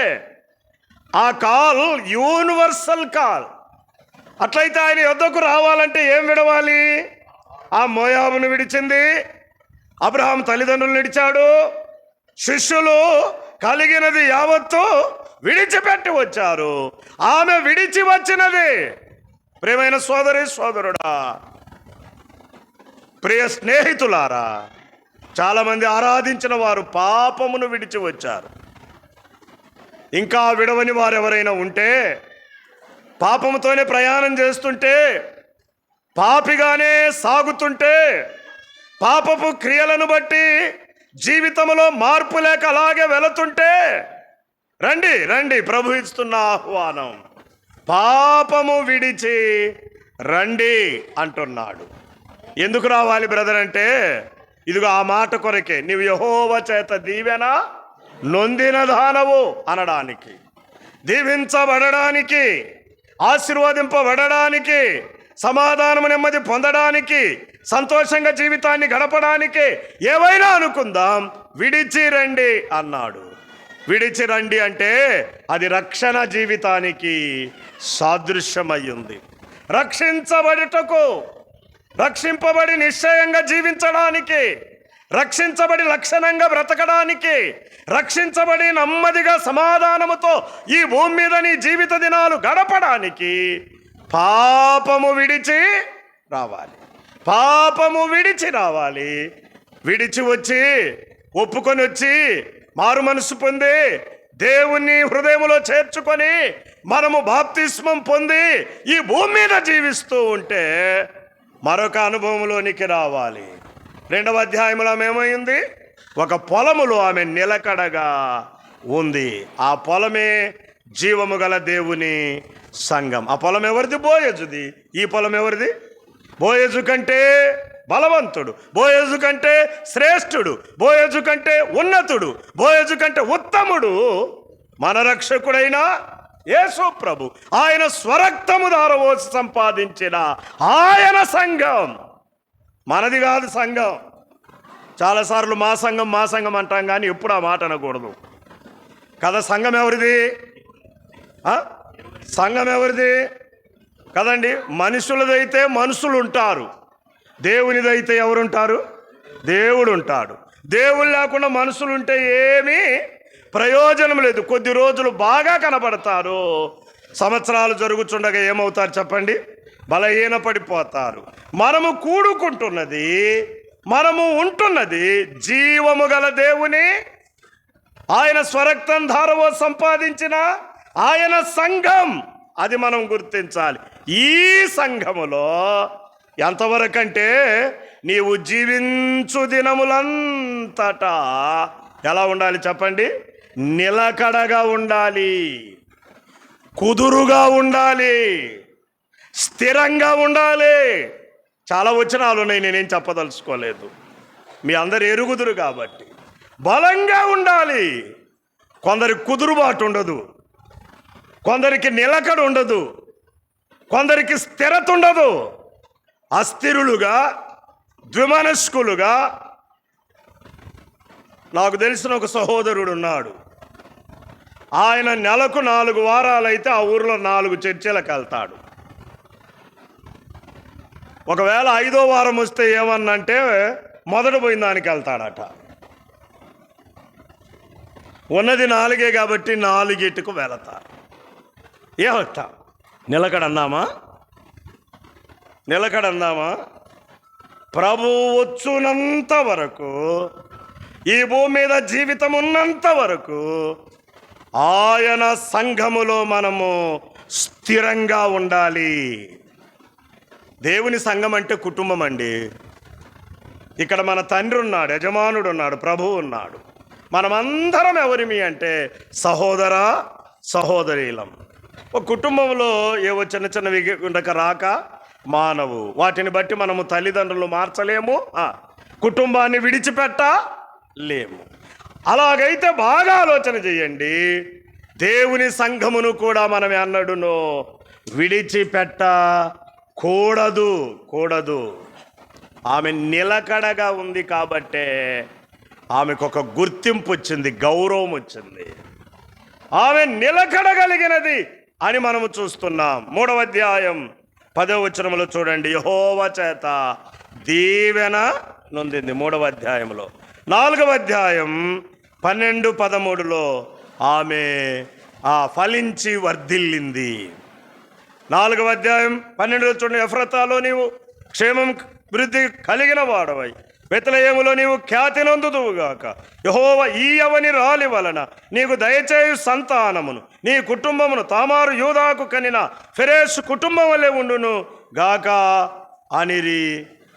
ఆ కాల్ యూనివర్సల్ కాల్. అట్లయితే ఆయన యొద్దకు రావాలంటే ఏం విడవాలి? ఆ మోయాబును విడిచింది, అబ్రహాం తల్లిదండ్రులను విడిచాడు, శిష్యులు కలిగినది యావత్తు విడిచిపెట్టి వచ్చారు. ఆమె విడిచి వచ్చినది, ప్రియమైన సోదరి సోదరుడా, ప్రియ స్నేహితులారా, చాలామంది ఆరాధించిన వారు పాపమును విడిచి వచ్చారు. ఇంకా విడవని వారు ఎవరైనా ఉంటే, పాపముతోనే ప్రయాణం చేస్తుంటే, పాపిగానే సాగుతుంటే, పాపపు క్రియలను బట్టి జీవితంలో మార్పు లేక అలాగే వెళుతుంటే, రండి రండి, ప్రభు ఇస్తున్న ఆహ్వానం, పాపము విడిచి రండి అంటున్నాడు. ఎందుకు రావాలి బ్రదర్ అంటే, ఇదిగో ఆ మాట కొరకే, నీవు యెహోవా చేత దీవెన నొందిన దానవు అనడానికి, దీవించబడడానికి, ఆశీర్వదింపబడడానికి, సమాధానము నెమ్మది పొందడానికి, సంతోషంగా జీవితాన్ని గడపడానికి ఏవైనా అనుకుందాం, విడిచి రండి అన్నాడు. విడిచి రండి అంటే అది రక్షణ జీవితానికి సాదృశ్యమయ్యింది. రక్షించబడుటకు, రక్షింపబడి నిశ్చయంగా జీవించడానికి, రక్షించబడి లక్షణంగా బ్రతకడానికి, రక్షించబడి నెమ్మదిగా సమాధానముతో ఈ భూమి మీద నీ జీవిత దినాలు గడపడానికి పాపము విడిచి రావాలి. పాపము విడిచి రావాలి. విడిచి వచ్చి, ఒప్పుకొని వచ్చి, మారు మనసు పొంది, దేవుని హృదయములో చేర్చుకొని మనము బాప్తిస్మం పొంది ఈ భూమి మీద జీవిస్తూ ఉంటే మరొక అనుభవంలోనికి రావాలి. 2వ అధ్యాయంలో ఏమైంది? ఒక పొలములో ఆమె నిలకడగా ఉంది. ఆ పొలమే జీవము గల దేవుని సంఘం. ఆ పొలం ఎవరిది? బోయజుది. ఈ పొలం ఎవరిది? బోయజు కంటే బలవంతుడు, బోయజు కంటే శ్రేష్ఠుడు, బోయజు కంటే ఉన్నతుడు, బోయజు కంటే ఉత్తముడు మన రక్షకుడైన యేసు ప్రభు. ఆయన స్వరక్తము ద్వారా పోసి సంపాదించిన ఆయన సంఘం, మనది కాదు సంఘం. చాలాసార్లు మా సంఘం మా సంఘం అంటాం, కానీ ఎప్పుడు ఆ మాట అనకూడదు కదా. సంఘం ఎవరిది? సంఘం ఎవరిది కదండి. మనుషులదైతే మనుషులు ఉంటారు, దేవునిదైతే ఎవరుంటారు? దేవుడు ఉంటాడు. దేవుడు లేకుండా మనుషులు ఉంటే ఏమీ ప్రయోజనం లేదు. కొద్ది రోజులు బాగా కనబడతారు, సంవత్సరాలు జరుగుతుండగా ఏమవుతారు చెప్పండి? బలహీన పడిపోతారు. మనము కూడుకుంటున్నది, మనము ఉంటున్నది జీవము గల దేవుని, ఆయన స్వరక్తం ధారవో సంపాదించిన ఆయన సంఘం. అది మనం గుర్తించాలి. ఈ సంఘములో ఎంతవరకంటే నీవు జీవించు దినములంతటా ఎలా ఉండాలి చెప్పండి? నిలకడగా ఉండాలి, కుదురుగా ఉండాలి, స్థిరంగా ఉండాలి. చాలా వచనాలు ఉన్నాయి, నేనేం చెప్పదలుచుకోలేదు, మీ అందరు ఎరుగుదురు కాబట్టి. బలంగా ఉండాలి. కొందరికి కుదురుబాటు ఉండదు, కొందరికి నిలకడ ఉండదు, కొందరికి స్థిరత ఉండదు. అస్థిరులుగా, ద్విమనస్కులుగా. నాకు తెలిసిన ఒక సహోదరుడు ఉన్నాడు. ఆయన నెలకు 4 వారాలైతే ఆ ఊరిలో 4 చర్చిలకు వెళ్తాడు. ఒకవేళ 5వ వారం వస్తే ఏమన్నంటే మొదట పోయిన దానికి వెళ్తాడట. ఉన్నది 4 కాబట్టి 4కు వెళతారు. ఏమట నిలకడన్నామా? నిలకడన్నామా? ప్రభు వచ్చునంత వరకు, ఈ భూమి మీద జీవితం ఉన్నంత వరకు ఆయన సంఘములో మనము స్థిరంగా ఉండాలి. దేవుని సంఘం అంటే కుటుంబం అండి. ఇక్కడ మన తండ్రి ఉన్నాడు, యజమానుడు ఉన్నాడు, ప్రభువు ఉన్నాడు. మనమందరం ఎవరిమి అంటే సహోదర సహోదరీలం. ఒక కుటుంబంలో ఏవో చిన్న చిన్నవి ఉండక రాక మానవు. వాటిని బట్టి మనము తల్లిదండ్రులు మార్చలేము, కుటుంబాన్ని విడిచిపెట్టలేము. అలాగైతే బాగా ఆలోచన చేయండి. దేవుని సంఘమును కూడా మనం ఎన్నడూనో విడిచిపెట్టకూడదు. కూడదు. ఆమె నిలకడగా ఉంది కాబట్టే ఆమెకు ఒక గుర్తింపు వచ్చింది, గౌరవం వచ్చింది. ఆమె నిలకడగలిగినది అని మనము చూస్తున్నాం. 3వ అధ్యాయం 10వ వచనంలో చూడండి. యెహోవా చేత దీవెన నొందింది 3వ అధ్యాయంలో. 4వ అధ్యాయం 12-13లో ఆమె ఫలించి వర్ధిల్లింది. 4వ అధ్యాయం 12 చూడండి. ఎఫ్రతాలో నీవు క్షేమం వృద్ధి కలిగిన వాడవై బెత్లెహేములో నీవు ఖ్యాతి నొందుదువుగాక. యెహోవా ఈ యవని రాలి వలన నీకు దయచేయు సంతానమును నీ కుటుంబమును తామారు యూదాకు కనిన ఫెరేసు కుటుంబం వలె ఉండును గాక అనిరి.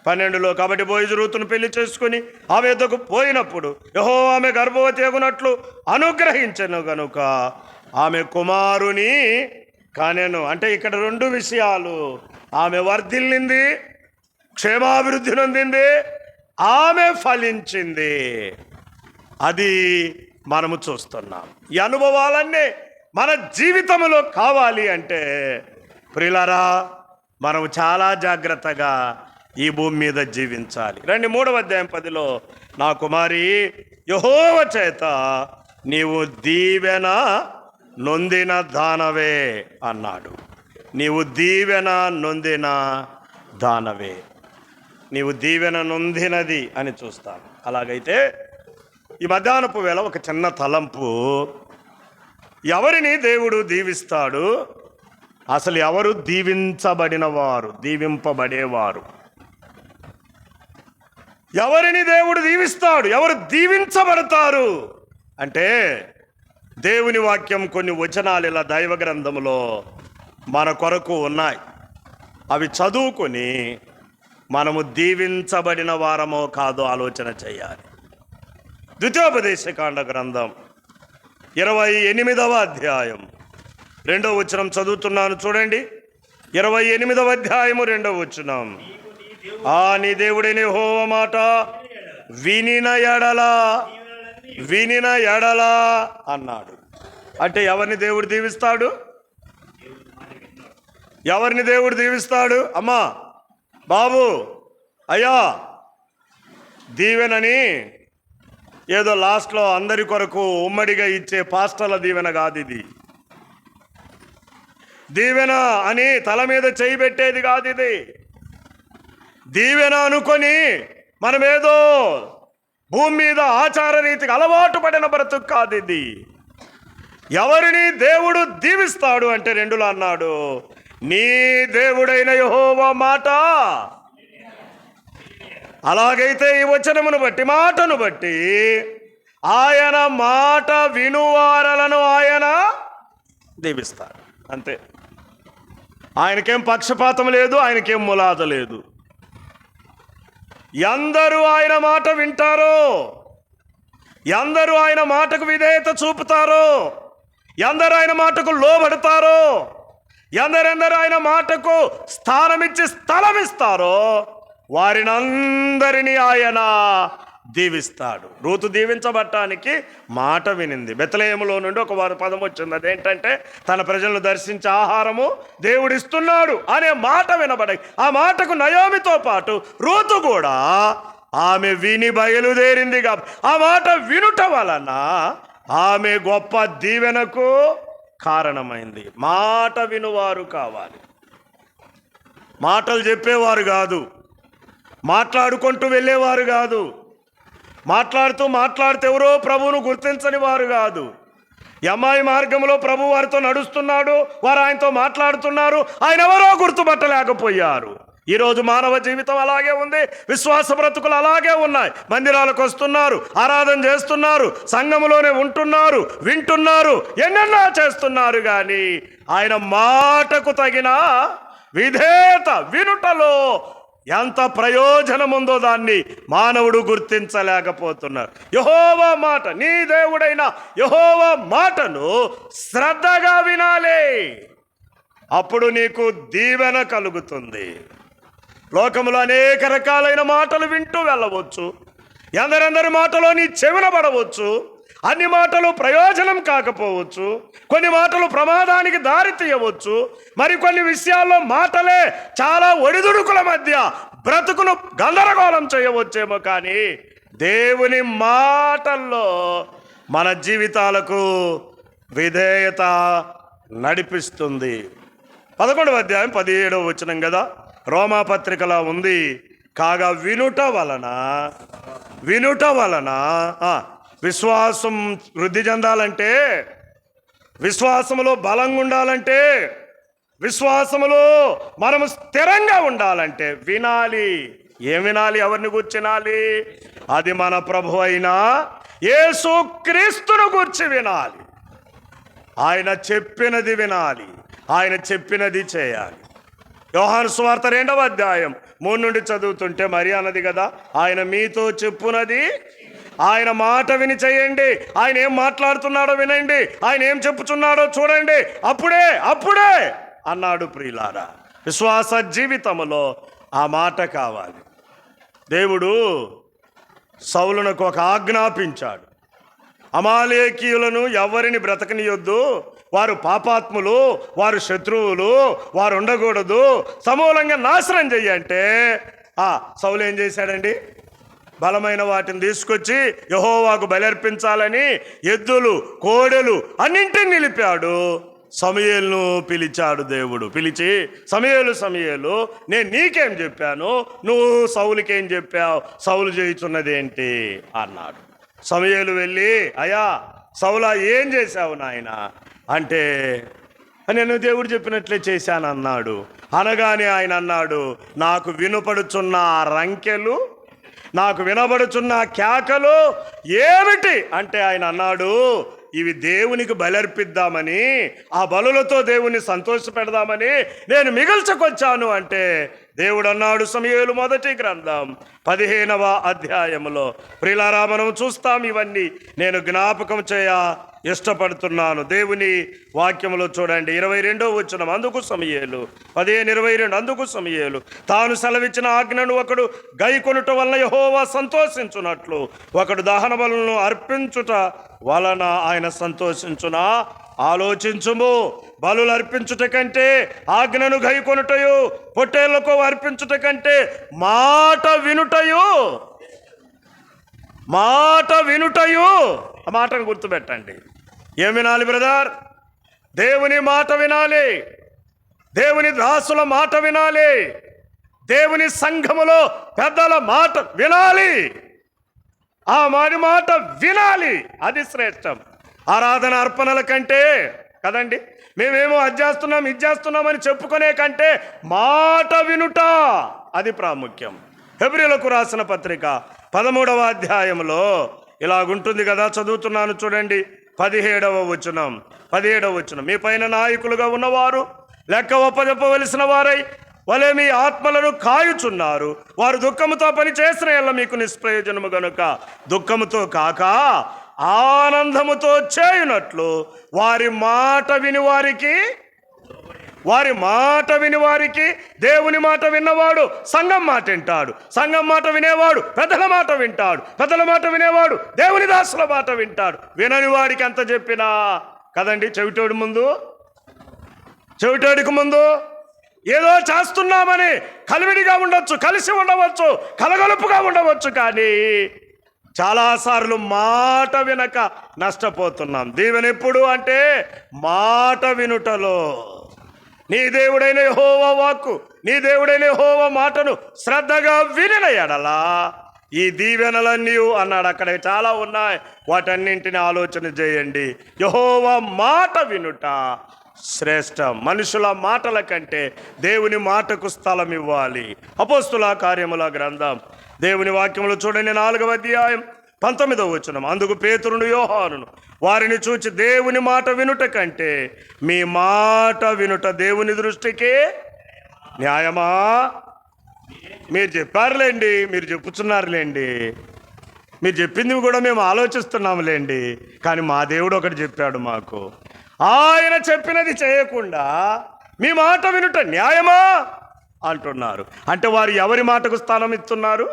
12లో కాబట్టి బోయజు రూతును పెళ్లి చేసుకుని ఆమె యొద్దకు పోయినప్పుడు యెహోవా ఆమె గర్భవతి అగునట్లు అనుగ్రహించెను గనుక ఆమె కుమారుని కనెను. అంటే ఇక్కడ 2 విషయాలు. ఆమె వర్ధిల్లింది, క్షేమాభివృద్ధి నొందింది, ఆమె ఫలించింది. అది మనము చూస్తున్నాం. ఈ అనుభవాలన్నీ మన జీవితంలో కావాలి అంటే ప్రియులారా మనము చాలా జాగ్రత్తగా ఈ భూమి మీద జీవించాలి. రండి 3వ అధ్యాయం 10లో నా కుమారి యెహోవా చేత నీవు దీవెన నొందిన దానవే అన్నాడు. నీవు దీవెన నొందిన దానవే, నీవు దీవెన నొందినది అని చూస్తాను. అలాగైతే ఈ మధ్యాహ్నపు వేళ ఒక చిన్న తలంపు. ఎవరిని దేవుడు దీవిస్తాడు? అసలు ఎవరు దీవించబడిన వారు, దీవింపబడేవారు? ఎవరిని దేవుడు దీవిస్తాడు? ఎవరు దీవించబడతారు అంటే దేవుని వాక్యం కొన్ని వచనాలు ఇలా దైవ గ్రంథములో మన కొరకు ఉన్నాయి. అవి చదువుకొని మనము దీవించబడిన వారమో కాదో ఆలోచన చేయాలి. ద్వితీయోపదేశకాండ గ్రంథం 28వ అధ్యాయం 2వ వచనం చదువుతున్నాను చూడండి. 28వ అధ్యాయము 2వ వచనం. నీ దేవుడైన యెహోవా మాట వినిన ఎడల అన్నాడు. అంటే ఎవరిని దేవుడు దీవిస్తాడు? ఎవరిని దేవుడు దీవిస్తాడు? అమ్మా, బాబు, అయ్యా, దీవెనని ఏదో లాస్ట్లో అందరి కొరకు ఉమ్మడిగా ఇచ్చే పాస్టర్ల దీవెన కాదు ఇది. దీవెన అని తల మీద చేయి పెట్టేది కాదు ఇది. దీవెన అనుకొని మనమేదో భూమి మీద ఆచార రీతికి అలవాటు పడిన బ్రతుకు కాదు ఇది. ఎవరిని దేవుడు దీవిస్తాడు అంటే 2లో అన్నాడు, నీ దేవుడైన యెహోవా మాట. అలాగైతే ఈ వచనమును బట్టి, మాటను బట్టి ఆయన మాట వినువారలను ఆయన దీవిస్తాడు. అంతే. ఆయనకేం పక్షపాతం లేదు, ఆయనకేం ములాద లేదు. ఎందరూ ఆయన మాట వింటారో, ఎందరూ ఆయన మాటకు విధేయత చూపుతారో, ఎందరూ ఆయన మాటకు లోబడతారో, ఎందరెందరూ ఆయన మాటకు స్థానమిచ్చి స్థలమిస్తారో వారినందరినీ ఆయన దీవిస్తాడు. రూతు దీవించబడటానికి మాట వినింది. బెత్లెహేములో నుండి ఒక పదం వచ్చింది. అదేంటంటే తన ప్రజలను దర్శించే ఆహారము దేవుడిస్తున్నాడు అనే మాట వినబడి, ఆ మాటకు నయోమితో పాటు రూతు కూడా ఆమె విని బయలుదేరింది. ఆ మాట వినుట వలన ఆమె గొప్ప దీవెనకు కారణమైంది. మాట వినువారు కావాలి, మాటలు చెప్పేవారు కాదు, మాట్లాడుకుంటూ వెళ్ళేవారు కాదు, మాట్లాడుతూ ఎవరో ప్రభువును గుర్తించని వారు కాదు. యమ్మాయి మార్గంలో ప్రభు వారితో నడుస్తున్నాడు, వారు ఆయనతో మాట్లాడుతున్నారు, ఆయన ఎవరో గుర్తుపట్టలేకపోయారు. ఈరోజు మానవ జీవితం అలాగే ఉంది, విశ్వాస బ్రతుకులు అలాగే ఉన్నాయి. మందిరాలకు వస్తున్నారు, ఆరాధన చేస్తున్నారు, సంఘములోనే ఉంటున్నారు, వింటున్నారు, ఎన్నెన్నో చేస్తున్నారు, కానీ ఆయన మాటకు తగిన విధేయత వినుటలో ఎంత ప్రయోజనం ఉందో దాన్ని మానవుడు గుర్తించలేకపోతున్నారు. యెహోవా మాట, నీ దేవుడైన యెహోవా మాటను శ్రద్ధగా వినాలి, అప్పుడు నీకు దీవెన కలుగుతుంది. లోకములో అనేక రకాలైన మాటలు వింటూ వెళ్ళవచ్చు, ఎందరెందరి మాటలో నీ చెవిన పడవచ్చు. అన్ని మాటలు ప్రయోజనం కాకపోవచ్చు, కొన్ని మాటలు ప్రమాదానికి దారి తీయవచ్చు, మరికొన్ని విషయాల్లో మాటలే చాలా ఒడిదుడుకుల మధ్య బ్రతుకును గందరగోళం చేయవచ్చేమో, కానీ దేవుని మాటల్లో మన జీవితాలకు విధేయత నడిపిస్తుంది. 11వ అధ్యాయం 17వ వచనం కదా, రోమాపత్రికలా ఉంది. కాగా వినుట వలన విశ్వాసం వృద్ధి చెందాలంటే, విశ్వాసములో బలంగా ఉండాలంటే, విశ్వాసములో మనము స్థిరంగా ఉండాలంటే వినాలి. ఏం వినాలి? ఎవరిని గూర్చి వినాలి? అది మన ప్రభు అయిన యేసుక్రీస్తును గూర్చి వినాలి. ఆయన చెప్పినది వినాలి, ఆయన చెప్పినది చేయాలి. యోహాను సువార్త 2వ అధ్యాయం 3 నుండి చదువుతుంటే మరి అన్నది కదా, ఆయన మీతో చెప్పునది ఆయన మాట విని చేయండి. ఆయన ఏం మాట్లాడుతున్నాడో వినండి, ఆయన ఏం చెప్పుచున్నాడో చూడండి, అప్పుడే అన్నాడు. ప్రియులారా, విశ్వాస జీవితంలో ఆ మాట కావాలి. దేవుడు సౌలునకు ఒక ఆజ్ఞాపించాడు. అమాలేకీయులను ఎవరిని బ్రతకనియొద్దు, వారు పాపాత్ములు, వారు శత్రువులు, వారు ఉండకూడదు, సమూలంగా నాశనం చెయ్యంటే సౌలు ఏం చేశాడండి? బలమైన వాటిని తీసుకొచ్చి యెహోవాకు బలర్పించాలని ఎద్దులు, కోడెలు అన్నింటిని నిలిపాడు. సమూయేలును పిలిచాడు. దేవుడు పిలిచి, సమూయేలు, నేను నీకేం చెప్పాను, నువ్వు సౌలుకేం చెప్పావు, సౌలు చేయుచున్నదేంటి అన్నాడు. సమూయేలు వెళ్ళి, అయ్యా సౌలా ఏం చేశావు నాయన అంటే, నేను దేవుడు చెప్పినట్లే చేశాను అన్నాడు. అనగానే ఆయన అన్నాడు, నాకు వినపడుచున్న రంకెలు, నాకు వినబడుచున్న కేకలు ఏమిటి అంటే, ఆయన అన్నాడు, ఇవి దేవునికి బలర్పిద్దామని, ఆ బలులతో దేవుని సంతోషపెడదామని నేను మిగిల్చుకొచ్చాను అంటే, దేవుడు అన్నాడు. సమూయేలు మొదటి గ్రంథం 15వ అధ్యాయములో. ప్రియులారా, మనం చూస్తాం ఇవన్నీ. నేను జ్ఞాపకం చేయ ఇష్టపడుతున్నాను. దేవుని వాక్యములో చూడండి, 22వ వచనం. అందుకు సమూయేలు 15:22 అందుకు సమూయేలు, తాను సెలవిచ్చిన ఆజ్ఞను ఒకడు గైకొనుట వలన యెహోవా సంతోషించున్నట్లు ఒకడు దహన బలులను అర్పించుట వలన ఆయన సంతోషించునా? ఆలోచించుము. బలులు అర్పించుట కంటే, ఆజ్ఞను గైకొనుటయు, పొట్టేళ్లకు అర్పించుట కంటే మాట వినుటయు. ఆ మాటను గుర్తుపెట్టండి. ఏం వినాలి బ్రదర్? దేవుని మాట వినాలి, దేవుని దాసుల మాట వినాలి, దేవుని సంఘములో పెద్దల మాట వినాలి. ఆ మాట వినాలి, అది శ్రేష్టం. ఆరాధన అర్పణల కంటే కదండి, మేమేమో అది చేస్తున్నామని చెప్పుకునే కంటే మాట వినుట అది ప్రాముఖ్యం. హెబ్రీయులకు రాసిన పత్రిక 13వ అధ్యాయంలో ఇలాగుంటుంది కదా, చదువుతున్నాను చూడండి. 17వ వచనం. మీ పైన నాయకులుగా ఉన్నవారు లెక్క ఒప్పజెప్పవలసిన వారై వలె మీ ఆత్మలను కాయుచున్నారు. వారు దుఃఖముతో పని చేసిన ఎల్ల మీకు నిష్ప్రయోజనము గనుక దుఃఖముతో కాక ఆనందముతో చేయునట్లు వారి మాట విని వారికి దేవుని మాట విన్నవాడు సంఘం మాట వింటాడు, సంఘం మాట వినేవాడు పెద్దల మాట వింటాడు, పెద్దల మాట వినేవాడు దేవుని దాసుల మాట వింటాడు. వినని వాడికి అంత చెప్పినా కదండి, చెవిటోడికి ముందు ఏదో చేస్తున్నామని కలివిడిగా ఉండొచ్చు, కలిసి ఉండవచ్చు, కలగలుపుగా ఉండవచ్చు, కానీ చాలాసార్లు మాట వినక నష్టపోతున్నాం. దీవెన ఎప్పుడు అంటే మాట వినుటలో. నీ దేవుడైన యెహోవా వాక్కు, నీ దేవుడైన యెహోవా మాటను శ్రద్ధగా వినిన ఎడలా ఈ దీవెనలన్నీ అన్నాడు. అక్కడ చాలా ఉన్నాయి, వాటన్నింటిని ఆలోచన చేయండి. యెహోవా మాట వినుట శ్రేష్టం. మనుషుల మాటల కంటే దేవుని మాటకు స్థలం ఇవ్వాలి. అపోస్తుల కార్యముల గ్రంథం దేవుని వాక్యములు చూడండి, 4వ అధ్యాయం 19వ వచనం. అందుకు పేతురును యోహానును వారిని చూచి, దేవుని మాట వినుట కంటే మీ మాట వినుట దేవుని దృష్టికి న్యాయమా? మీరు చెప్పారులేండి, మీరు చెప్పుచున్నారులేండి, మీరు చెప్పింది కూడా మేము ఆలోచిస్తున్నాములేండి, కానీ మా దేవుడు ఒకటి చెప్పాడు మాకు. ఆయన చెప్పినది చేయకుండా మీ మాట వినుట న్యాయమా అంటున్నారు. అంటే వారు ఎవరి మాటకు స్థానం ఇస్తున్నారు?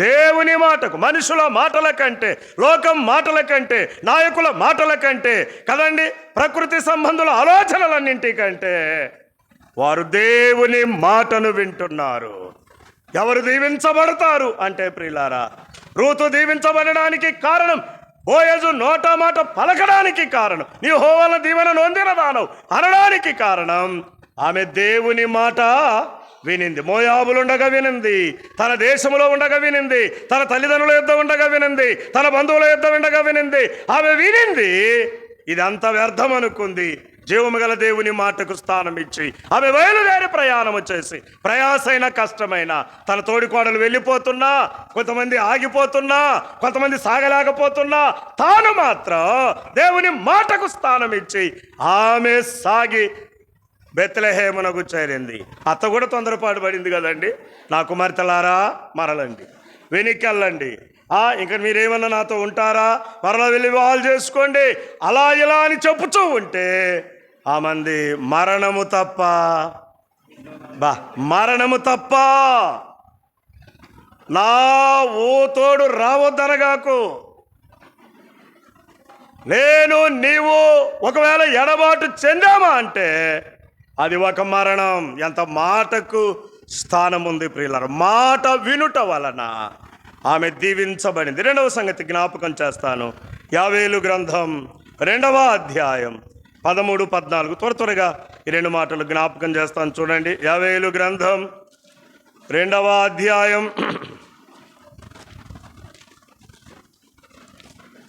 దేవుని మాటకు. మనుషుల మాటల కంటే, లోకం మాటల కంటే, నాయకుల మాటల కంటే కదండి, ప్రకృతి సంబంధుల ఆలోచనలన్నింటికంటే వారు దేవుని మాటను వింటున్నారు. ఎవరు దీవించబడతారు అంటే ప్రియులారా, రూతు దీవించబడడానికి కారణం, బోయజు నోటా మాట పలకడానికి కారణం, నీ యెహోవా దీవెన నొందిన దానవు అనడానికి కారణం, ఆమె దేవుని మాట వినింది. మోయాబులుండగా వినింది, తన దేశంలో ఉండగా వినింది, తన తల్లిదండ్రుల యుద్ధ ఉండగా వినింది, తన బంధువుల యుద్ధ ఉండగా వినింది. ఆమె వినింది, ఇదంతా వ్యర్థం అనుకుంది. జీవము గల దేవుని మాటకు స్థానం ఇచ్చి ఆమె బయలుదేరి ప్రయాణము చేసి, ప్రయాసైన కష్టమైన, తన తోడికోడలు వెళ్ళిపోతున్నా, కొంతమంది ఆగిపోతున్నా, కొంతమంది సాగలేకపోతున్నా, తాను మాత్రం దేవుని మాటకు స్థానం ఇచ్చి ఆమె సాగి బెత్లెహేమునకు చేరింది. అత్త కూడా తొందరపాటు పడింది కదండి. నా కుమార్తెలారా మరలండి, వెనక్కెళ్ళండి, ఇంకా మీరేమన్నా నాతో ఉంటారా, మరలా వెళ్ళి వివాహాలు చేసుకోండి, అలా ఇలా అని చెప్పుతూ ఉంటే ఆ మంది మరణము తప్ప మరణము తప్ప నా ఓ తోడు రావద్దనగాకు, నేను నీవు ఒకవేళ ఎడబాటు చెందామా అంటే అది ఒక మరణం. ఎంత మాటకు స్థానం ఉంది ప్రియులారా. మాట వినుట వలన ఆమె దీవించబడింది. రెండవ సంగతి జ్ఞాపకం చేస్తాను. యావేలు గ్రంథం 2వ అధ్యాయం 13, 14 త్వరగా ఈ రెండు మాటలు జ్ఞాపకం చేస్తాను. చూడండి, యావేలు గ్రంథం 2వ అధ్యాయం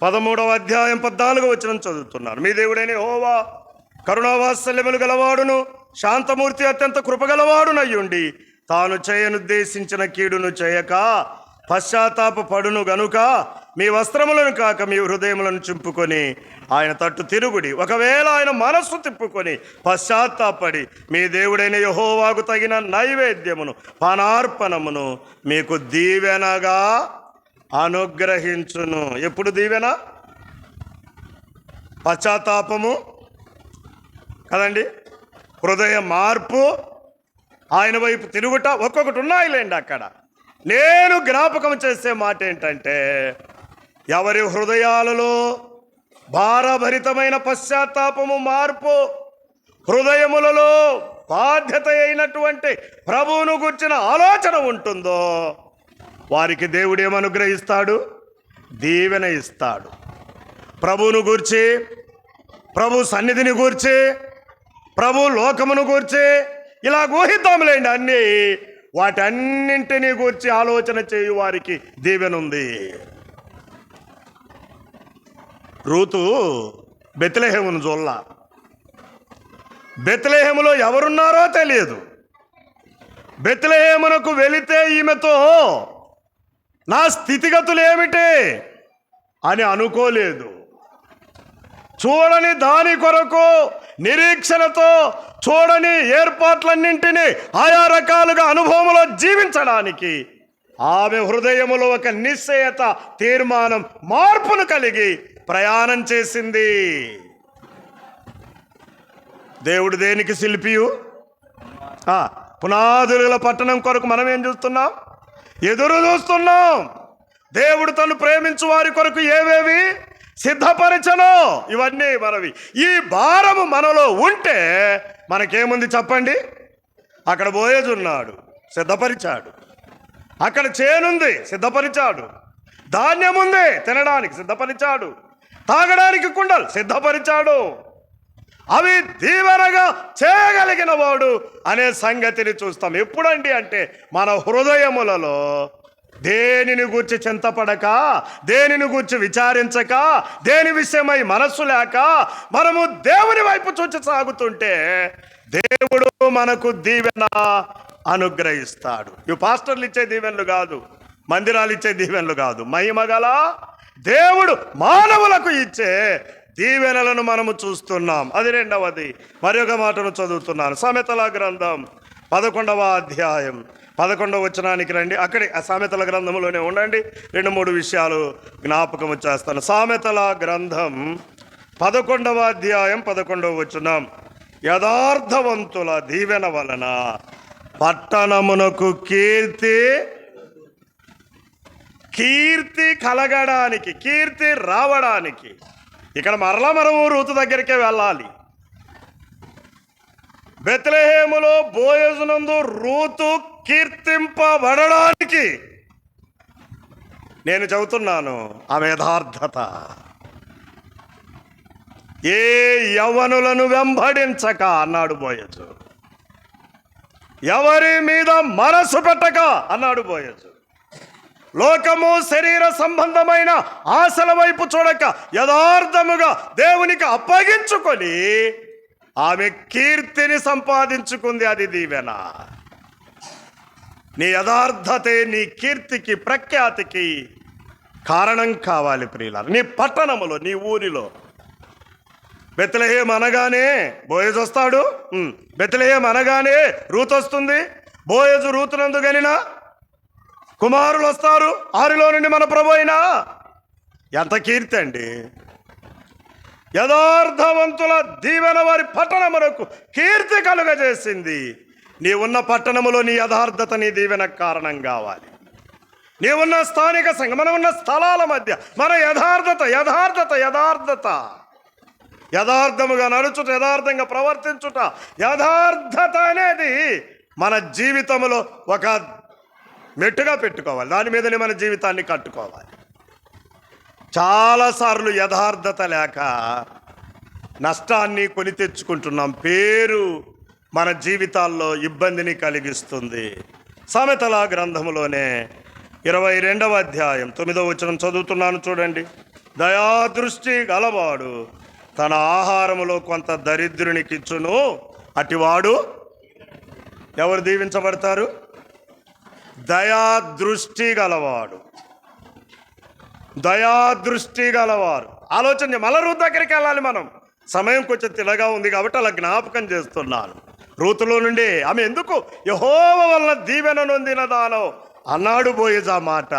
13వ అధ్యాయం 14వ వచనం చదువుతున్నారు. మీ దేవుడైన యెహోవా కరుణావాత్సల్యములు గలవాడును శాంతమూర్తి అత్యంత కృపగలవాడునయ్యుండి తాను చేయనుద్దేశించిన కీడును చేయక పశ్చాత్తాపపడును గనుక మీ వస్త్రములను కాక మీ హృదయములను చింపుకొని ఆయన తట్టు తిరుగుడి. ఒకవేళ ఆయన మనస్సు తిప్పుకొని పశ్చాత్తాపడి మీ దేవుడైన యెహోవాకు తగిన నైవేద్యమును పానార్పణమును మీకు దీవెనగా అనుగ్రహించును. ఎప్పుడు దీవెన? పశ్చాత్తాపము కదండి, హృదయ మార్పు, ఆయన వైపు తిరుగుట, ఒక్కొక్కటి ఉన్నాయిలేండి అక్కడ. నేను జ్ఞాపకం చేసే మాట ఏంటంటే, ఎవరి హృదయాలలో భారభరితమైన పశ్చాత్తాపము, మార్పు, హృదయములలో బాధ్యత అయినటువంటి ప్రభువును గుర్చిన ఆలోచన ఉంటుందో వారికి దేవుడు ఏమనుగ్రహిస్తాడు? దీవెన ఇస్తాడు. ప్రభువును గూర్చి, ప్రభు సన్నిధిని గూర్చి, ప్రభు లోకమును గూర్చి ఇలా ఊహిద్దాములేండి అన్నీ. వాటన్నింటినీ గూర్చి ఆలోచన చేయు వారికి దీవెన ఉంది. రూతు బెత్లెహేమును చూడలా. బెత్లెహేములో ఎవరున్నారో తెలియదు. బెత్లెహేమునకు వెళితే ఈమెతో నా స్థితిగతులు ఏమిటి అని అనుకోలేదు. చూడని దాని కొరకు నిరీక్షణతో, చూడని ఏర్పాట్లన్నింటినీ ఆయా రకాలుగా అనుభవంలో జీవించడానికి ఆమె హృదయములో ఒక నిశ్చయత, తీర్మానం, మార్పును కలిగి ప్రయాణం చేసింది. దేవుడు దేనికి శిల్పియు? పునాదుల పట్టణం కొరకు మనం ఏం చూస్తున్నాం? ఎదురు చూస్తున్నాం. దేవుడు తను ప్రేమించు వారి కొరకు ఏవేవి సిద్ధపరచను, ఇవన్నీ మనవి. ఈ భారము మనలో ఉంటే మనకేముంది చెప్పండి? అక్కడ బోయజు ఉన్నాడు, సిద్ధపరిచాడు. అక్కడ చేనుంది, సిద్ధపరిచాడు. ధాన్యం ఉంది, తినడానికి సిద్ధపరిచాడు. తాగడానికి కుండలు సిద్ధపరిచాడు. అవి దీవెనగా చేయగలిగిన వాడు అనే సంగతిని చూస్తాం. ఎప్పుడండి అంటే మన హృదయములలో దేనిని గూర్చి చింతపడక, దేనిని గూర్చి విచారించక, దేని విషయమై మనస్సు లేక మనము దేవుని వైపు చూచి సాగుతుంటే దేవుడు మనకు దీవెన అనుగ్రహిస్తాడు. ఇవి పాస్టర్లు ఇచ్చే దీవెనలు కాదు, మందిరాలు ఇచ్చే దీవెనలు కాదు. మహిమగల దేవుడు మానవులకు ఇచ్చే దీవెనలను మనము చూస్తున్నాం. అది రెండవది. మరొక మాటను చదువుతున్నాను. సామెతల గ్రంథం 11వ అధ్యాయం 11వ వచనానికి రండి. అక్కడే ఆ సామెతల గ్రంథంలోనే ఉండండి. 2-3 విషయాలు జ్ఞాపకం చేస్తాను. సామెతల గ్రంథం 11వ అధ్యాయం 11వ వచనం. యథార్థవంతుల దీవెన వలన పట్టణమునకు కీర్తి కలగడానికి, కీర్తి రావడానికి. ఇక్కడ మరలా మనము రూతు దగ్గరికే వెళ్ళాలి. బెత్లెహేములో బోయజునందు రూతు కీర్తింపబడడానికి నేను చెబుతున్నాను ఆమె యథార్థత. ఏ యవ్వనులను వెంబడించక అన్నాడు బోయజు. ఎవరి మీద మనసు పెట్టక అన్నాడు బోయజు. లోకము శరీర సంబంధమైన ఆశల వైపు చూడక యథార్థముగా దేవునికి అప్పగించుకొని ఆమె కీర్తిని సంపాదించుకుంది. అది దీవెన. నీ యథార్థతే నీ కీర్తికి ప్రఖ్యాతికి కారణం కావాలి ప్రియులారా. నీ పట్టణములో, నీ ఊరిలో బెత్లెహేం అనగానే బోయజు వస్తాడు. బెత్లెహేం అనగానే రూతు వస్తుంది. బోయజు రూతునందు గనిన కుమారులు వస్తారు. ఆరిలో నుండి మన ప్రభు అయినా. ఎంత కీర్తి అండి! యథార్థవంతుల దీవెన వారి పట్టణములకు కీర్తి కలుగజేసింది. నీ ఉన్న పట్టణములో నీ యథార్థత, నీ దీవెన కారణం కావాలి. నీవున్న స్థానిక సంఘం, మనం ఉన్న స్థలాల మధ్య మన యథార్థత యథార్థత యథార్థత యథార్థముగా నడుచుట, యథార్థంగా ప్రవర్తించుట, యథార్థత అనేది మన జీవితంలో ఒక మెట్టుగా పెట్టుకోవాలి. దాని మీదనే మన జీవితాన్ని కట్టుకోవాలి. చాలాసార్లు యథార్థత లేక నష్టాన్ని కొని తెచ్చుకుంటున్నాం. పేరు మన జీవితాల్లో ఇబ్బందిని కలిగిస్తుంది. సామెతల గ్రంథములోనే 22వ అధ్యాయం 9వ వచనం చదువుతున్నాను చూడండి. దయాదృష్టి గలవాడు తన ఆహారములో కొంత దరిద్రునికిచ్చును, అటివాడు ఎవరు దీవించబడతారు? దయాదృష్టి గలవాడు. దయాదృష్టి గలవారు. ఆలోచన మళ్ళా రూతు దగ్గరికి వెళ్ళాలి మనం. సమయం కొంచెం తిలగా ఉంది కాబట్టి అలా జ్ఞాపకం చేస్తున్నాను. రూతులో నుండి ఆమె ఎందుకు యెహోవా వలన దీవెన నొందినదానో అన్నాడు బోయజు. ఆ మాట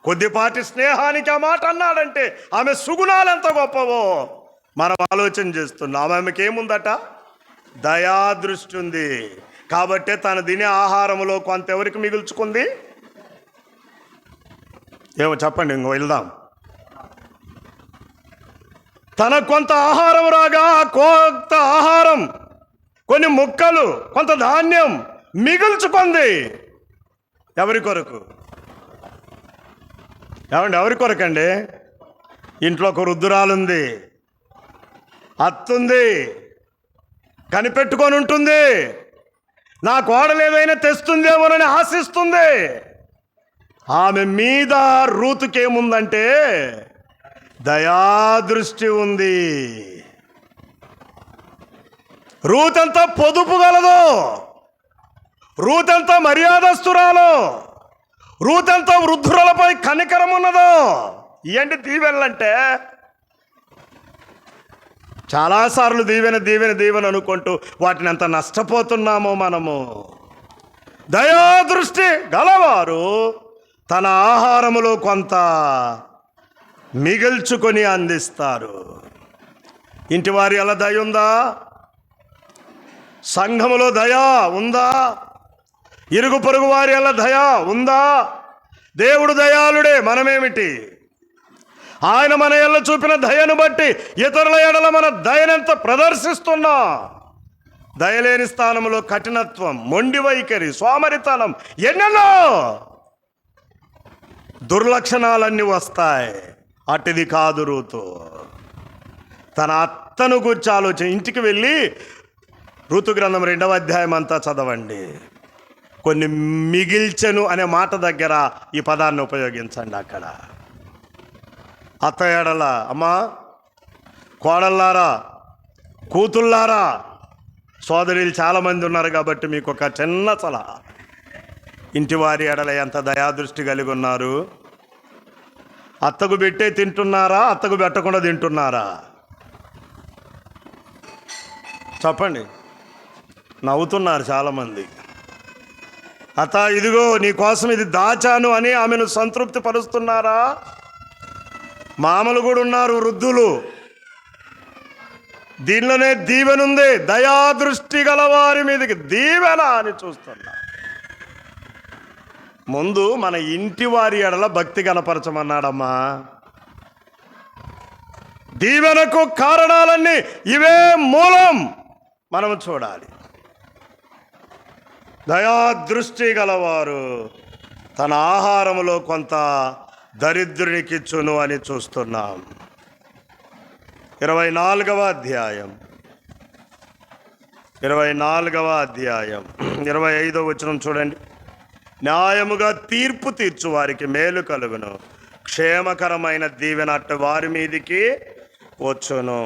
కొద్దిపాటి స్నేహానికి ఆ మాట అన్నాడంటే ఆమె సుగుణాలు ఎంత గొప్పవో మనం ఆలోచన చేస్తున్నాం. ఆమెకి ఏముందట? దయాదృష్టి ఉంది. కాబట్టే తను తినే ఆహారంలో కొంత ఎవరికి మిగుల్చుకుంది? ఏమో చెప్పండి, ఇంకో వెళ్దాం. తన కొంత ఆహారం రాగా కొంత ఆహారం, కొన్ని ముక్కలు, కొంత ధాన్యం మిగుల్చుకుంది. ఎవరి కొరకు? ఏమండి, ఎవరి కొరకండి? ఇంట్లో ఒక వృద్ధురాలుంది, అత్తుంది, కనిపెట్టుకొని ఉంటుంది. నా కోడలు ఏదైనా తెస్తుందేమోనని ఆశిస్తుంది. ఆమె మీద రూతుకేముందంటే దయాదృష్టి ఉంది. రూతంతా పొదుపు గలదు, రూతంతా మర్యాదస్తురాలు, రూతంతా వృద్ధులపై కనికరం ఉన్నదో. ఏంటి దీవెనలంటే? చాలాసార్లు దీవెన దీవెన దీవెన అనుకుంటూ వాటిని ఎంత నష్టపోతున్నామో మనము. దయాదృష్టి గలవారు తన ఆహారములో కొంత మిగిల్చుకొని అందిస్తారు. ఇంటి వారి ఎలా దయ ఉందా? సంఘములో దయా ఉందా? ఇరుగు పొరుగు వారి ఎలా దయా ఉందా? దేవుడు దయాళుడే, మనమేమిటి? ఆయన మన ఎల్ల చూపిన దయను బట్టి ఇతరుల ఎడల మన దయనంత ప్రదర్శిస్తున్నా. దయలేని స్థానంలో కఠినత్వం, మొండి వైఖరి, సోమరితనం, ఎన్నెన్నో దుర్లక్షణాలన్నీ వస్తాయి. అటుది కాదు రూతు. తన అత్తను గురించి ఆలోచన. ఇంటికి వెళ్ళి రూతు గ్రంథం 2వ అధ్యాయం అంతా చదవండి. కొన్ని మిగిల్చెను అనే మాట దగ్గర ఈ పదాన్ని ఉపయోగించండి. అక్కడ అత్త ఎడల, అమ్మా, కోడళ్ళారా, కూతుళ్ళారా, సోదరులు చాలామంది ఉన్నారు కాబట్టి మీకు ఒక చిన్న సలహా. ఇంటి వారి ఎడల ఎంత దయాదృష్టి కలిగి ఉన్నారు? అత్తకు పెట్టే తింటున్నారా? అత్తకు పెట్టకుండా తింటున్నారా? చెప్పండి. నవ్వుతున్నారు చాలామంది. అత్త ఇదిగో నీ కోసం ఇది దాచాను అని ఆమెను సంతృప్తి పరుస్తున్నారా? మామలు కూడా ఉన్నారు, వృద్ధులు. దీనిలోనే దీవెనుంది. దయాదృష్టి గల వారి మీదకి దీవెన అని చూస్తున్నా. ముందు మన ఇంటి వారి ఎడల భక్తి కనపరచమన్నాడమ్మా. దీవెనకు కారణాలన్నీ ఇవే మూలం మనం చూడాలి. దయాదృష్టి గలవారు తన ఆహారములో కొంత దరిద్రునికిచ్చును అని చూస్తున్నాం. 24వ అధ్యాయం 24వ అధ్యాయం 25వ వచనం చూడండి. న్యాయముగా తీర్పు తీర్చు వారికి మేలు కలుగును, క్షేమకరమైన దీవెన అట్టు వారి మీదికి వచ్చును.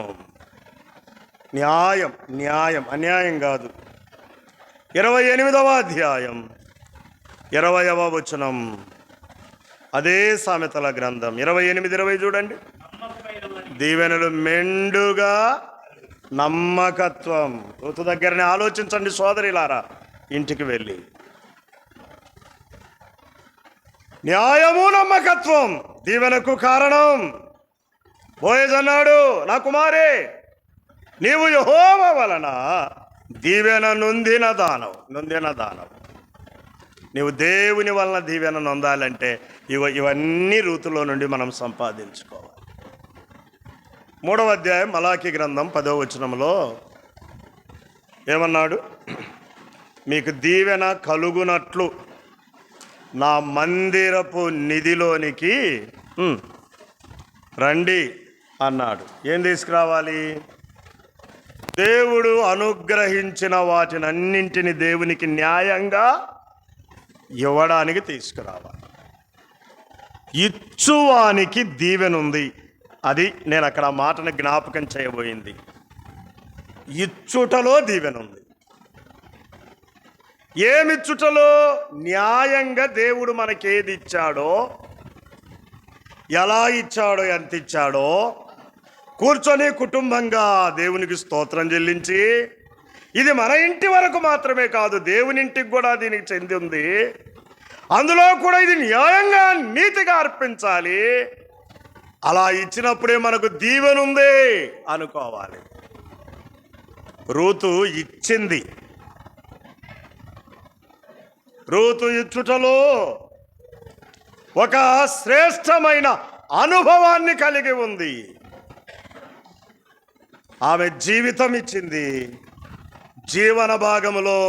న్యాయం, న్యాయం, అన్యాయం కాదు. 28వ అధ్యాయం 20వ వచనం, అదే సామెతల గ్రంథం 28:20 చూడండి. దీవెనలు మెండుగా నమ్మకత్వం. ఋతు దగ్గరనే ఆలోచించండి సోదరిలారా, ఇంటికి వెళ్ళి. న్యాయము నమ్మకత్వం దీవెనకు కారణం. బోయజ్ అన్నాడు, నా కుమారే, నీవు యెహోవా వలన దీవెన నొందిన దానవు. నీవు దేవుని వలన దీవెన నొందాలంటే ఇవన్నీ ఋతులో నుండి మనం సంపాదించుకోవాలి. 3వ అధ్యాయం మలాకి గ్రంథం 10వ వచనంలో ఏమన్నాడు? మీకు దీవెన కలుగునట్లు నా మందిరపు నిధిలోనికి రండి అన్నాడు. ఏం తీసుకురావాలి? దేవుడు అనుగ్రహించిన వాటినన్నింటిని దేవునికి న్యాయంగా ఇవ్వడానికి తీసుకురావాలి. ఇచ్చువానికి దీవెనుంది. అది నేను అక్కడ ఆ మాటను జ్ఞాపకం చేయబోయింది. ఇచ్చుటలో దీవెనుంది. ఏమిచ్చుటలో? న్యాయంగా దేవుడు మనకేది ఇచ్చాడో, ఎలా ఇచ్చాడో, ఎంత ఇచ్చాడో కూర్చొని కుటుంబంగా దేవునికి స్తోత్రం చెల్లించి, ఇది మన ఇంటి వరకు మాత్రమే కాదు, దేవుని ఇంటికి కూడా దీనికి చెంది ఉంది, అందులో కూడా ఇది న్యాయంగా నీతిగా అర్పించాలి. అలా ఇచ్చినప్పుడే మనకు దీవెనుంది అనుకోవాలి. రూతు ఇచ్చింది. రూతు ఇచ్చుటలో ఒక శ్రేష్టమైన అనుభవాన్ని కలిగి ఉంది. ఆమె జీవితం ఇచ్చింది. జీవన భాగములో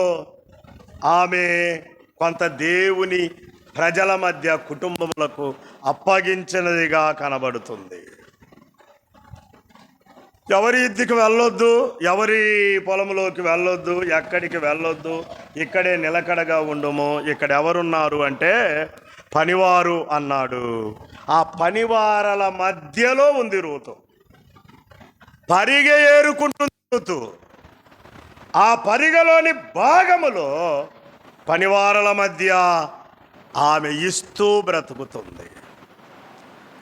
ఆమె కొంత దేవుని ప్రజల మధ్య కుటుంబములకు అప్పగించినదిగా కనబడుతుంది. ఎవరి ఇంటికి వెళ్ళొద్దు, ఎవరి పొలంలోకి వెళ్ళొద్దు, ఎక్కడికి వెళ్ళొద్దు, ఇక్కడే నిలకడగా ఉండుము. ఇక్కడ ఎవరున్నారు అంటే పనివారు అన్నాడు. ఆ పనివారల మధ్యలో ఉంది రూతు. పరిగె ఏరుకుంటుంది రూతు. ఆ పరిగలోని భాగములో పనివారల మధ్య ఆమె ఇస్తూ బ్రతుకుతుంది.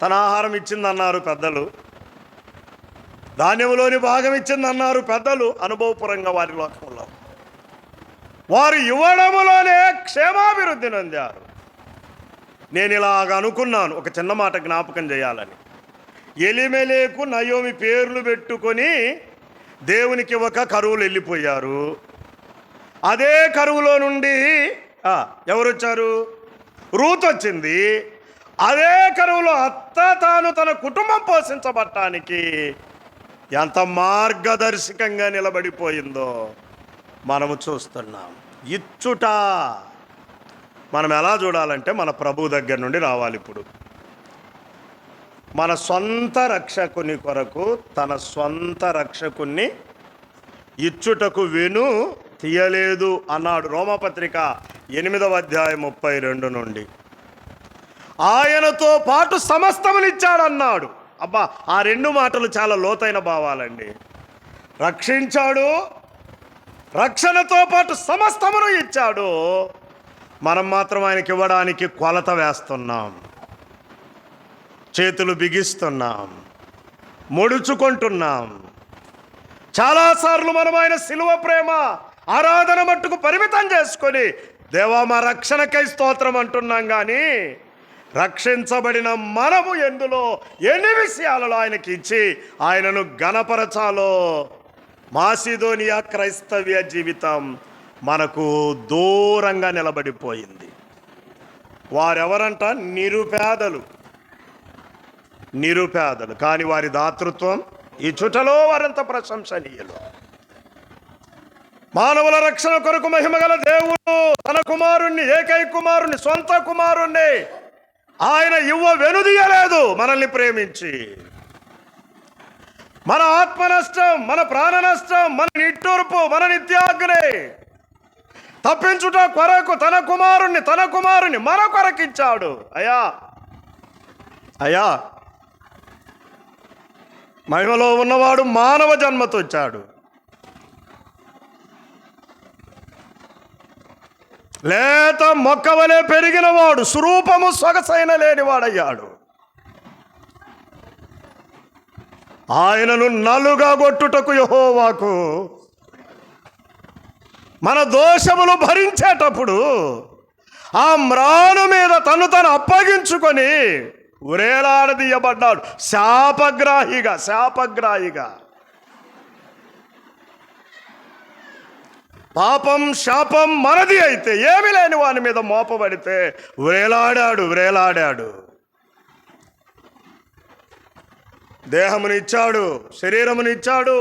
తన ఆహారం ఇచ్చిందన్నారు పెద్దలు, ధాన్యములోని భాగం ఇచ్చిందన్నారు పెద్దలు. అనుభవపూర్వంగా వారి లోకంలో వారు ఇవ్వడములోనే క్షేమాభివృద్ధి నొందారు. నేను ఇలాగ అనుకున్నాను, ఒక చిన్న మాట జ్ఞాపకం చేయాలని. ఎలిమెలేకు నయోమి పేర్లు పెట్టుకొని దేవునికి ఒక కరువులు వెళ్ళిపోయారు. అదే కరువులో నుండి ఎవరు వచ్చారు? రూతు వచ్చింది. అదే కరువులో అత్త తాను తన కుటుంబం పోషించబడటానికి ఎంత మార్గదర్శకంగా నిలబడిపోయిందో మనము చూస్తున్నాం. ఇచ్చుట మనం ఎలా చూడాలంటే మన ప్రభు దగ్గర నుండి రావాలి. ఇప్పుడు మన సొంత రక్షకుని కొరకు తన సొంత రక్షకుణ్ణి ఇచ్చుటకు వెను తీయలేదు అన్నాడు. రోమపత్రిక 8వ అధ్యాయం 32 నుండి. ఆయనతో పాటు సమస్తమునిచ్చాడు అన్నాడు. అబ్బా, ఆ 2 మాటలు చాలా లోతైన భావాలండి. రక్షించాడు, రక్షణతో పాటు సమస్తమును ఇచ్చాడు. మనం మాత్రం ఆయనకి ఇవ్వడానికి కొలత వేస్తున్నాం, చేతులు బిగిస్తున్నాం, ముడుచుకుంటున్నాం. చాలాసార్లు మనం ఆయన సిలువ ప్రేమ ఆరాధన మట్టుకు పరిమితం చేసుకొని దేవా మా రక్షణకై స్తోత్రం అంటున్నాం. కానీ రక్షించబడిన మనము ఎందులో, ఎన్ని విషయాలలో ఆయనకి ఇచ్చి ఆయనను గణపరచాలో మాసిదోనియా క్రైస్తవ్య జీవితం మనకు దూరంగా నిలబడిపోయింది. వారెవరంట? నిరుపేదలు. కానీ వారి దాతృత్వం ఈ చుట్టలో వారంత ప్రశంసనీయులు. మానవుల రక్షణ కొరకు మహిమగల దేవుడు తన కుమారుణ్ణి, ఏకైక కుమారుణ్ణి, సొంత కుమారుణ్ణి ఆయన వెనుదీయలేదు. మనల్ని ప్రేమించి మన ఆత్మ నష్టం, మన ప్రాణ నష్టం, మన నిట్టూర్పు, మన నిత్యాగ్ని తప్పించుట కొరకు తన కుమారుణ్ణి మన కొరకిచ్చాడు. అయ్యా మహిమలో ఉన్నవాడు మానవ జన్మతో వచ్చాడు. లేత మొక్కవలే పెరిగినవాడు స్వరూపము సొగసైన లేనివాడయ్యాడు. ఆయనను నలుగా కొట్టుటకు యెహోవాకు మన దోషములు భరించేటప్పుడు ఆ మ్రాను మీద తను అప్పగించుకొని ఉరేలాడదీయబడ్డాడు. శాపగ్రాహిగా పాపం శాపం మనది అయితే ఏమి లేని వాని మీద మోపబడితే ఉరేలాడాడు. దేహమునిచ్చాడు, శరీరమునిచ్చాడు,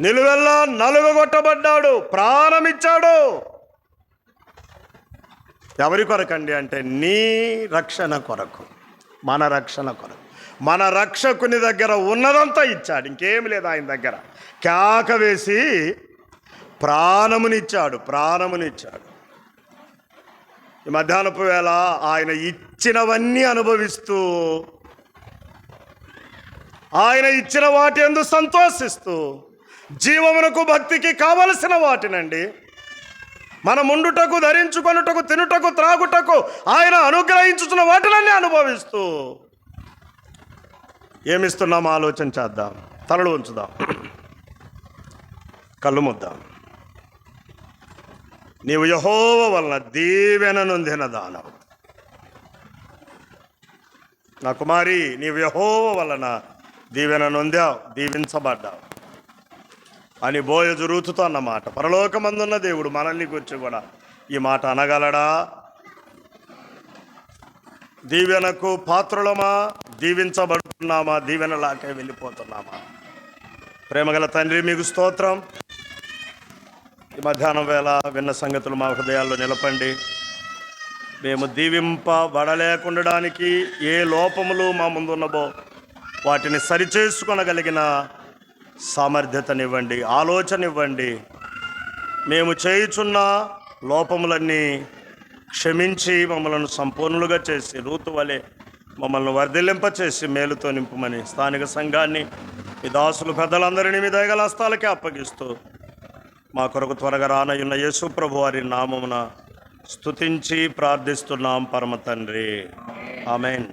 నిలువెల్లా నలుగగొట్టబడ్డాడు, ప్రాణమిచ్చాడు. ఎవరి కొరకండి అంటే నీ రక్షణ కొరకు, మన రక్షణ కొరకు. మన రక్షకుని దగ్గర ఉన్నదంతా ఇచ్చాడు, ఇంకేమి లేదు ఆయన దగ్గర. కేక వేసి ప్రాణమునిచ్చాడు. ఈ మధ్యాహ్నపు వేళ ఆయన ఇచ్చినవన్నీ అనుభవిస్తూ, ఆయన ఇచ్చిన వాటి యందు సంతోషిస్తూ, జీవమునకు భక్తికి కావలసిన వాటినండి, మన ముండుటకు, ధరించుకొనుటకు, తినుటకు, త్రాగుటకు ఆయన అనుగ్రహించుతున్న వాటిలన్నీ అనుభవిస్తూ ఏమిస్తున్నాం ఆలోచన చేద్దాం. తలలు ఉంచుదాం, కళ్ళు ముద్దాం. నీవు యెహోవా వలన దీవెన నొందిన దానవు. నా కుమారి, నీవు యెహోవా వలన దీవెన నొందావు, దీవించబడ్డావు అని బోయజు రూతుతో అన్నమాట. పరలోకమందున్న దేవుడు మనల్ని గురించి కూడా ఈ మాట అనగలడా? దీవెనకు పాత్రులమా? దీవించబడుతున్నామా? దీవెనలాకే వెళ్ళిపోతున్నామా? ప్రేమగల తండ్రి, మీకు స్తోత్రం. ఈ మధ్యాహ్నం వేళ విన్న సంగతులు మా హృదయాల్లో నిలపండి. మేము దీవింపబడలేకుండడానికి ఏ లోపములు మా ముందున్నవో వాటిని సరిచేసుకొనగలిగిన సామర్థ్యతనివ్వండి, ఆలోచన ఇవ్వండి. మేము చేయుచున్న లోపములన్నీ క్షమించి మమ్మల్ని సంపూర్ణులుగా చేసి రూతు వలె మమ్మల్ని వర్ధిల్లింపచేసి మేలుతో నింపుమని స్థానిక సంఘాన్ని, ఈ దాసులు పెద్దలందరినీ మీ దయగల హస్తాలకే అప్పగిస్తూ మా కొరకు త్వరగా రానయ్యున్న యేసు ప్రభు వారి నామమున స్తుతించి ప్రార్థిస్తున్నాం పరమ తండ్రి. ఆమేన్.